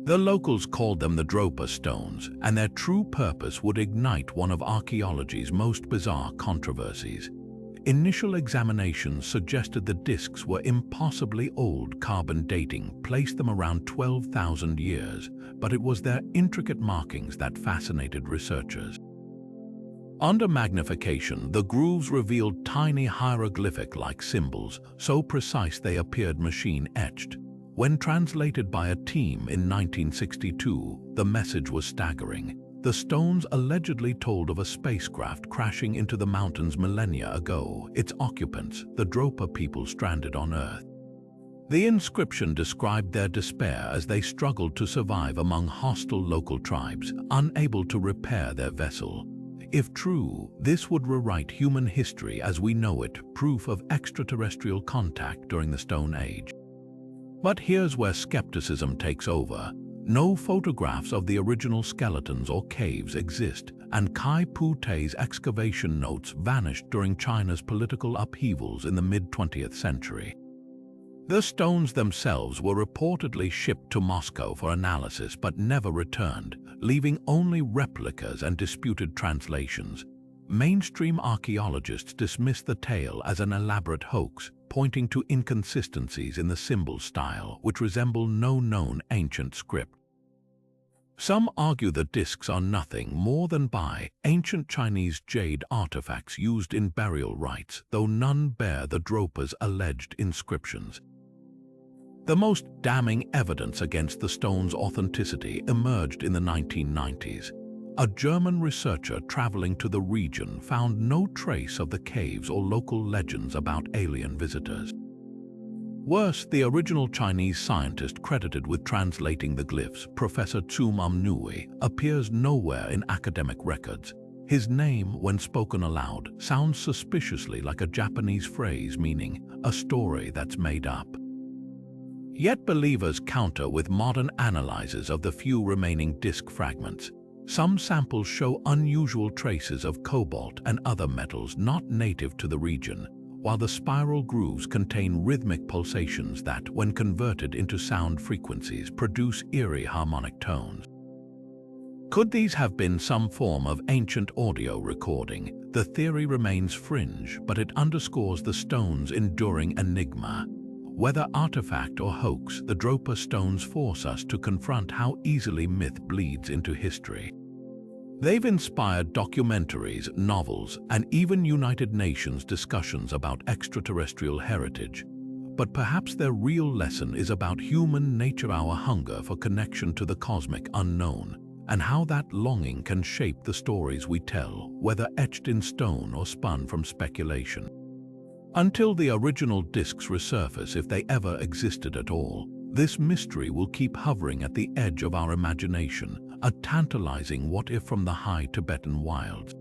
The locals called them the Dropa stones, and their true purpose would ignite one of archaeology's most bizarre controversies. Initial examinations suggested the discs were impossibly old. Carbon dating placed them around 12,000 years, but it was their intricate markings that fascinated researchers. Under magnification, the grooves revealed tiny hieroglyphic-like symbols, so precise they appeared machine-etched. When translated by a team in 1962, the message was staggering. The stones allegedly told of a spacecraft crashing into the mountains millennia ago, its occupants, the Dropa people stranded on Earth. The inscription described their despair as they struggled to survive among hostile local tribes, unable to repair their vessel. If true, this would rewrite human history as we know it, proof of extraterrestrial contact during the Stone Age. But here's where skepticism takes over. No photographs of the original skeletons or caves exist, and Kai Pu-te's excavation notes vanished during China's political upheavals in the mid-20th century. The stones themselves were reportedly shipped to Moscow for analysis but never returned, leaving only replicas and disputed translations. Mainstream archaeologists dismiss the tale as an elaborate hoax, pointing to inconsistencies in the symbol style, which resemble no known ancient script. Some argue the discs are nothing more than ancient Chinese jade artifacts used in burial rites, though none bear the Dropa's alleged inscriptions. The most damning evidence against the stone's authenticity emerged in the 1990s. A German researcher traveling to the region found no trace of the caves or local legends about alien visitors. Worse, the original Chinese scientist credited with translating the glyphs, Professor Nui, appears nowhere in academic records. His name, when spoken aloud, sounds suspiciously like a Japanese phrase meaning a story that's made up. Yet believers counter with modern analyses of the few remaining disk fragments. Some samples show unusual traces of cobalt and other metals not native to the region, while the spiral grooves contain rhythmic pulsations that, when converted into sound frequencies, produce eerie harmonic tones. Could these have been some form of ancient audio recording? The theory remains fringe, but it underscores the stone's enduring enigma. Whether artifact or hoax, the Dropa stones force us to confront how easily myth bleeds into history. They've inspired documentaries, novels, and even United Nations discussions about extraterrestrial heritage. But perhaps their real lesson is about human nature, our hunger for connection to the cosmic unknown, and how that longing can shape the stories we tell, whether etched in stone or spun from speculation. Until the original disks resurface, if they ever existed at all, this mystery will keep hovering at the edge of our imagination, a tantalizing what-if from the high Tibetan wilds.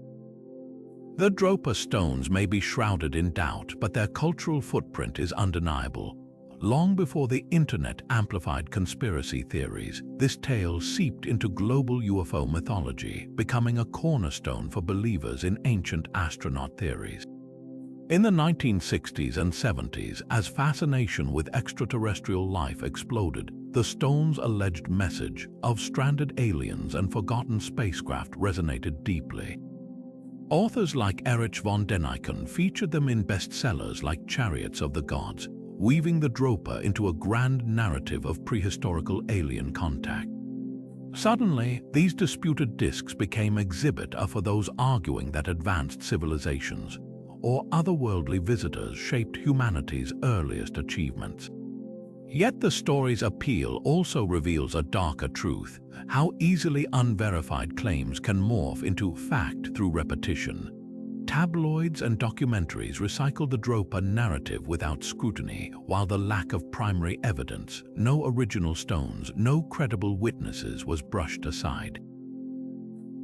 The Dropa stones may be shrouded in doubt, but their cultural footprint is undeniable. Long before the internet amplified conspiracy theories, this tale seeped into global UFO mythology, becoming a cornerstone for believers in ancient astronaut theories. In the 1960s and 70s, as fascination with extraterrestrial life exploded, the stones' alleged message of stranded aliens and forgotten spacecraft resonated deeply. Authors like Erich von Däniken featured them in bestsellers like Chariots of the Gods, weaving the Dropa into a grand narrative of prehistorical alien contact. Suddenly, these disputed disks became exhibit for those arguing that advanced civilizations or otherworldly visitors shaped humanity's earliest achievements. Yet the story's appeal also reveals a darker truth: how easily unverified claims can morph into fact through repetition. Tabloids and documentaries recycle the Dropa narrative without scrutiny, while the lack of primary evidence, no original stones, no credible witnesses, was brushed aside.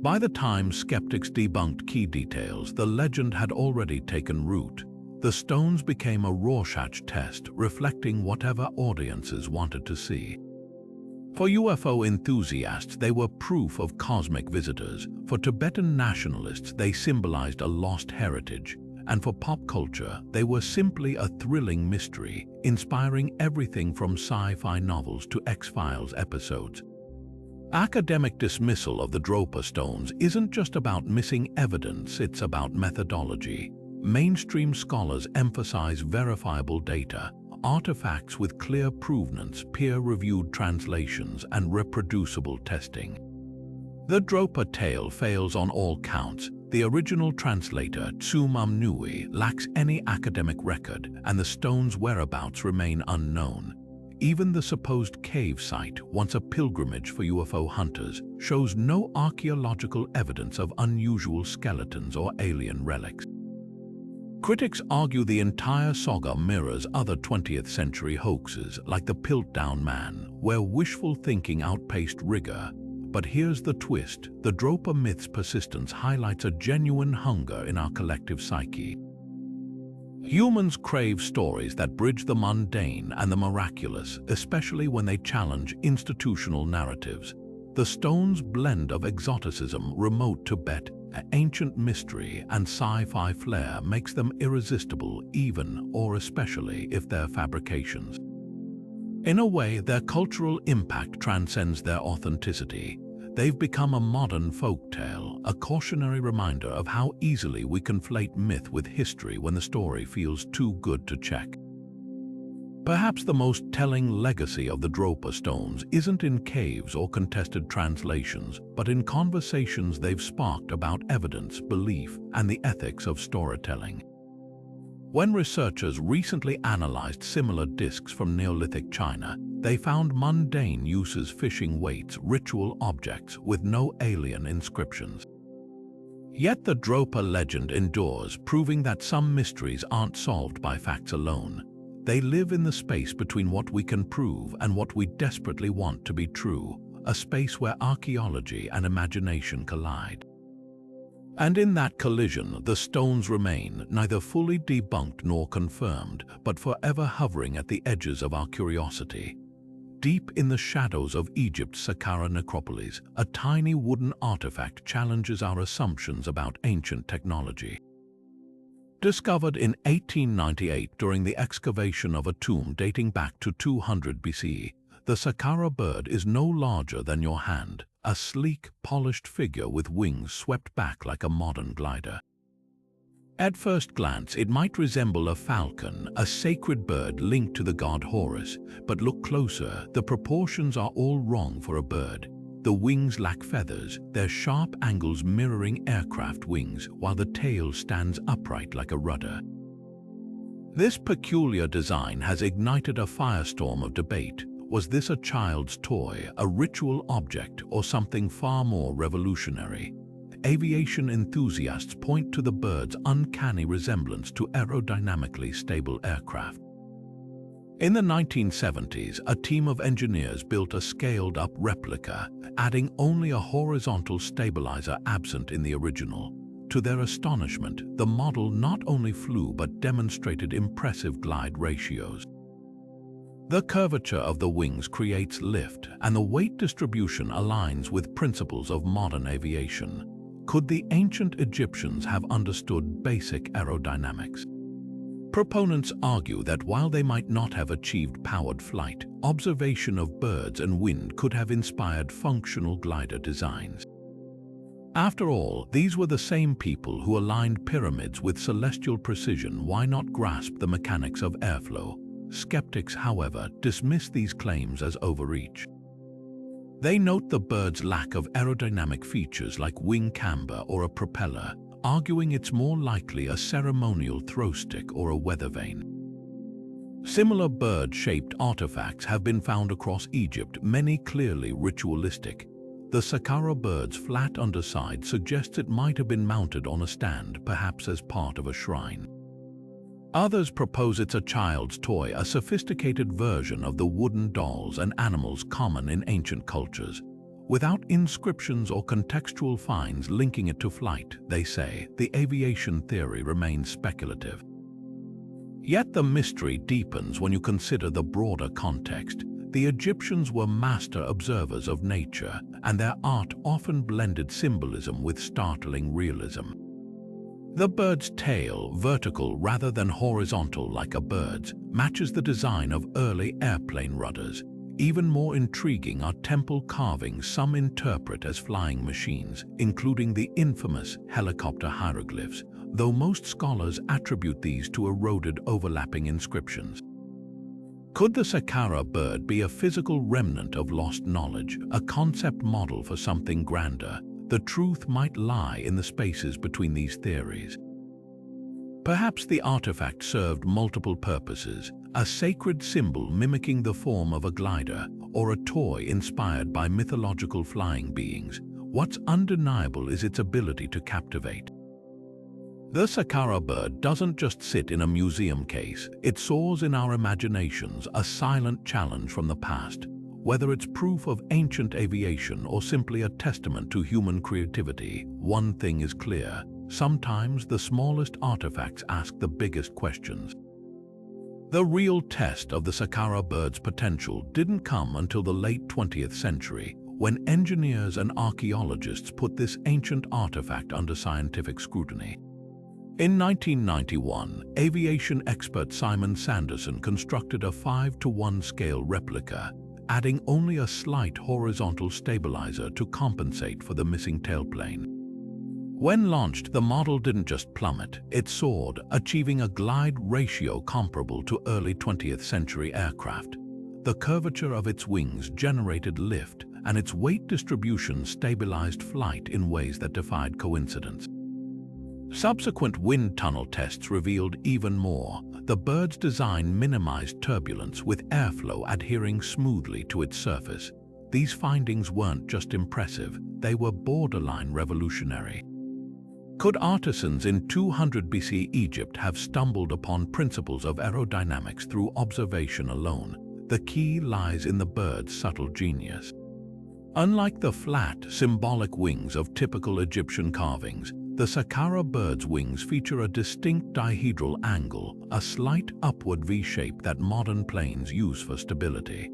By the time skeptics debunked key details, the legend had already taken root. The stones became a Rorschach test, reflecting whatever audiences wanted to see. For UFO enthusiasts, they were proof of cosmic visitors. For Tibetan nationalists, they symbolized a lost heritage. And for pop culture, they were simply a thrilling mystery, inspiring everything from sci-fi novels to X-Files episodes. Academic dismissal of the Dropa stones isn't just about missing evidence, it's about methodology. Mainstream scholars emphasize verifiable data, artifacts with clear provenance, peer-reviewed translations, and reproducible testing. The Dropa tale fails on all counts. The original translator, Nui, lacks any academic record, and the stones' whereabouts remain unknown. Even the supposed cave site, once a pilgrimage for UFO hunters, shows no archaeological evidence of unusual skeletons or alien relics. Critics argue the entire saga mirrors other 20th century hoaxes like the Piltdown Man, where wishful thinking outpaced rigor. But here's the twist: the Dropa myth's persistence highlights a genuine hunger in our collective psyche. Humans crave stories that bridge the mundane and the miraculous, especially when they challenge institutional narratives. The stones' blend of exoticism, remote Tibet, ancient mystery, and sci-fi flair makes them irresistible, even or especially if they're fabrications. In a way, their cultural impact transcends their authenticity. They've become a modern folktale, a cautionary reminder of how easily we conflate myth with history when the story feels too good to check. Perhaps the most telling legacy of the Dropa stones isn't in caves or contested translations, but in conversations they've sparked about evidence, belief, and the ethics of storytelling. When researchers recently analyzed similar discs from Neolithic China, they found mundane uses: fishing weights, ritual objects with no alien inscriptions. Yet the Dropa legend endures, proving that some mysteries aren't solved by facts alone. They live in the space between what we can prove and what we desperately want to be true, a space where archaeology and imagination collide. And in that collision, the stones remain neither fully debunked nor confirmed, but forever hovering at the edges of our curiosity. Deep in the shadows of Egypt's Saqqara necropolis, a tiny wooden artifact challenges our assumptions about ancient technology. Discovered in 1898 during the excavation of a tomb dating back to 200 BCE, the Saqqara bird is no larger than your hand, a sleek, polished figure with wings swept back like a modern glider. At first glance, it might resemble a falcon, a sacred bird linked to the god Horus, but look closer, the proportions are all wrong for a bird. The wings lack feathers, their sharp angles mirroring aircraft wings, while the tail stands upright like a rudder. This peculiar design has ignited a firestorm of debate. Was this a child's toy, a ritual object, or something far more revolutionary? Aviation enthusiasts point to the bird's uncanny resemblance to aerodynamically stable aircraft. In the 1970s, a team of engineers built a scaled-up replica, adding only a horizontal stabilizer absent in the original. To their astonishment, the model not only flew but demonstrated impressive glide ratios. The curvature of the wings creates lift, and the weight distribution aligns with principles of modern aviation. Could the ancient Egyptians have understood basic aerodynamics? Proponents argue that while they might not have achieved powered flight, observation of birds and wind could have inspired functional glider designs. After all, these were the same people who aligned pyramids with celestial precision. Why not grasp the mechanics of airflow? Skeptics, however, dismiss these claims as overreach. They note the bird's lack of aerodynamic features like wing camber or a propeller, arguing it's more likely a ceremonial throw stick or a weather vane. Similar bird-shaped artifacts have been found across Egypt, many clearly ritualistic. The Saqqara bird's flat underside suggests it might have been mounted on a stand, perhaps as part of a shrine. Others propose it's a child's toy, a sophisticated version of the wooden dolls and animals common in ancient cultures. Without inscriptions or contextual finds linking it to flight, they say, the aviation theory remains speculative. Yet the mystery deepens when you consider the broader context. The Egyptians were master observers of nature, and their art often blended symbolism with startling realism. The bird's tail, vertical rather than horizontal like a bird's, matches the design of early airplane rudders. Even more intriguing are temple carvings some interpret as flying machines, including the infamous helicopter hieroglyphs, though most scholars attribute these to eroded overlapping inscriptions. Could the Saqqara bird be a physical remnant of lost knowledge, a concept model for something grander? The truth might lie in the spaces between these theories. Perhaps the artifact served multiple purposes, a sacred symbol mimicking the form of a glider, or a toy inspired by mythological flying beings. What's undeniable is its ability to captivate. The Saqqara bird doesn't just sit in a museum case, it soars in our imaginations, a silent challenge from the past. Whether it's proof of ancient aviation or simply a testament to human creativity, one thing is clear: sometimes the smallest artifacts ask the biggest questions. The real test of the Saqqara bird's potential didn't come until the late 20th century, when engineers and archaeologists put this ancient artifact under scientific scrutiny. In 1991, aviation expert Simon Sanderson constructed a 5:1 scale replica, adding only a slight horizontal stabilizer to compensate for the missing tailplane. When launched, the model didn't just plummet, it soared, achieving a glide ratio comparable to early 20th century aircraft. The curvature of its wings generated lift, and its weight distribution stabilized flight in ways that defied coincidence. Subsequent wind tunnel tests revealed even more. The bird's design minimized turbulence, with airflow adhering smoothly to its surface. These findings weren't just impressive, they were borderline revolutionary. Could artisans in 200 BC Egypt have stumbled upon principles of aerodynamics through observation alone? The key lies in the bird's subtle genius. Unlike the flat, symbolic wings of typical Egyptian carvings, the Saqqara bird's wings feature a distinct dihedral angle, a slight upward V-shape that modern planes use for stability.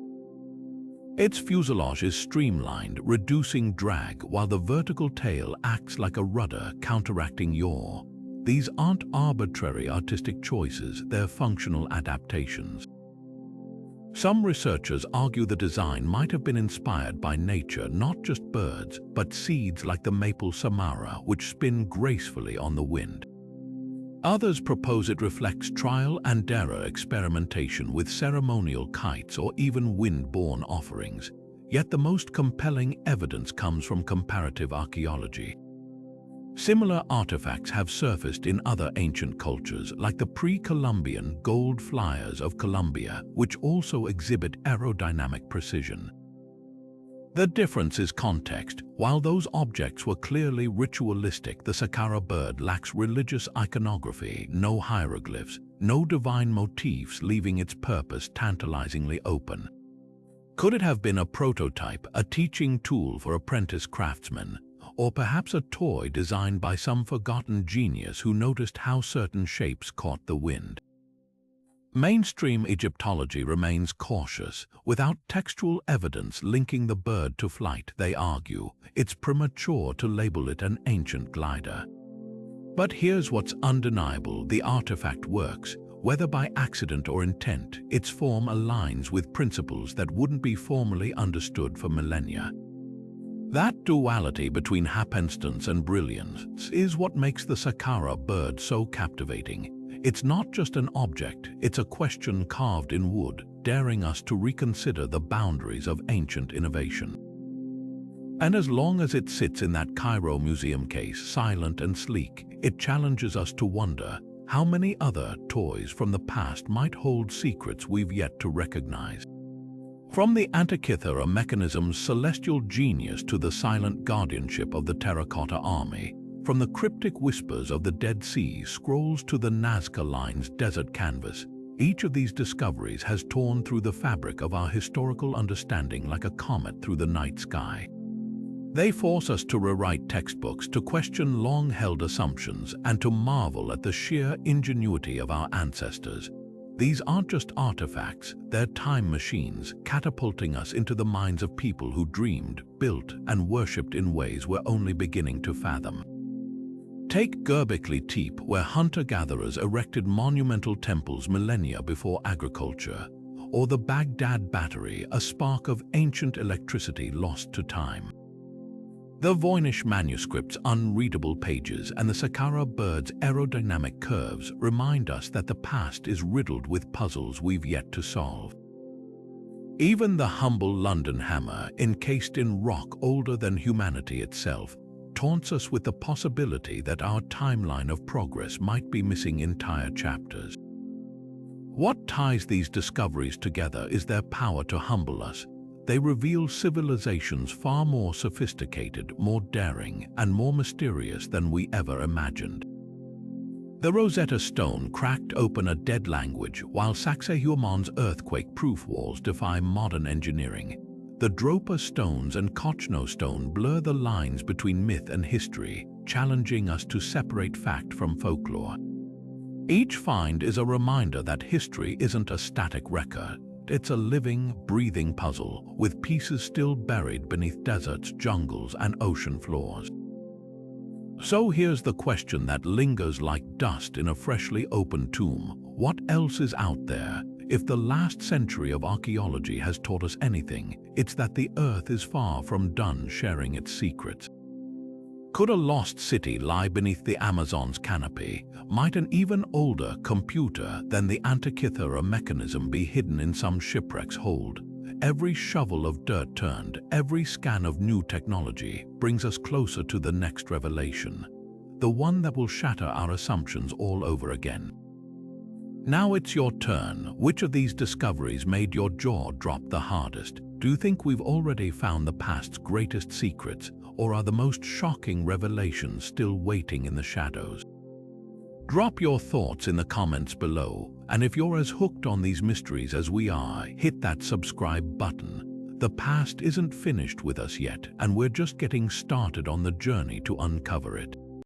Its fuselage is streamlined, reducing drag, while the vertical tail acts like a rudder, counteracting yaw. These aren't arbitrary artistic choices, they're functional adaptations. Some researchers argue the design might have been inspired by nature, not just birds, but seeds like the maple samara, which spin gracefully on the wind. Others propose it reflects trial and error experimentation with ceremonial kites or even wind-borne offerings. Yet the most compelling evidence comes from comparative archaeology. Similar artifacts have surfaced in other ancient cultures, like the pre-Columbian gold flyers of Columbia, which also exhibit aerodynamic precision. The difference is context. While those objects were clearly ritualistic, the Saqqara bird lacks religious iconography, no hieroglyphs, no divine motifs, leaving its purpose tantalizingly open. Could it have been a prototype, a teaching tool for apprentice craftsmen, or perhaps a toy designed by some forgotten genius who noticed how certain shapes caught the wind? Mainstream Egyptology remains cautious. Without textual evidence linking the bird to flight, they argue, it's premature to label it an ancient glider. But here's what's undeniable: the artifact works. Whether by accident or intent, its form aligns with principles that wouldn't be formally understood for millennia. That duality between happenstance and brilliance is what makes the Saqqara bird so captivating. It's not just an object, it's a question carved in wood, daring us to reconsider the boundaries of ancient innovation. And as long as it sits in that Cairo museum case, silent and sleek, it challenges us to wonder how many other toys from the past might hold secrets we've yet to recognize. From the Antikythera Mechanism's celestial genius to the silent guardianship of the Terracotta Army, from the cryptic whispers of the Dead Sea Scrolls to the Nazca Line's desert canvas, each of these discoveries has torn through the fabric of our historical understanding like a comet through the night sky. They force us to rewrite textbooks, to question long-held assumptions, and to marvel at the sheer ingenuity of our ancestors. These aren't just artifacts, they're time machines, catapulting us into the minds of people who dreamed, built, and worshipped in ways we're only beginning to fathom. Take Göbekli Tepe, where hunter-gatherers erected monumental temples millennia before agriculture, or the Baghdad Battery, a spark of ancient electricity lost to time. The Voynich Manuscript's unreadable pages and the Saqqara bird's aerodynamic curves remind us that the past is riddled with puzzles we've yet to solve. Even the humble London hammer, encased in rock older than humanity itself, taunts us with the possibility that our timeline of progress might be missing entire chapters. What ties these discoveries together is their power to humble us. They reveal civilizations far more sophisticated, more daring, and more mysterious than we ever imagined. The Rosetta Stone cracked open a dead language, while Sacsayhuaman's earthquake-proof walls defy modern engineering. The Dropa stones and Kochno stone blur the lines between myth and history, challenging us to separate fact from folklore. Each find is a reminder that history isn't a static record. It's a living, breathing puzzle, with pieces still buried beneath deserts, jungles, and ocean floors. So here's the question that lingers like dust in a freshly opened tomb. What else is out there? If the last century of archaeology has taught us anything, it's that the Earth is far from done sharing its secrets. Could a lost city lie beneath the Amazon's canopy? Might an even older computer than the Antikythera Mechanism be hidden in some shipwreck's hold? Every shovel of dirt turned, every scan of new technology brings us closer to the next revelation, the one that will shatter our assumptions all over again. Now it's your turn. Which of these discoveries made your jaw drop the hardest? Do you think we've already found the past's greatest secrets, or are the most shocking revelations still waiting in the shadows? Drop your thoughts in the comments below, and if you're as hooked on these mysteries as we are, hit that subscribe button. The past isn't finished with us yet, and we're just getting started on the journey to uncover it.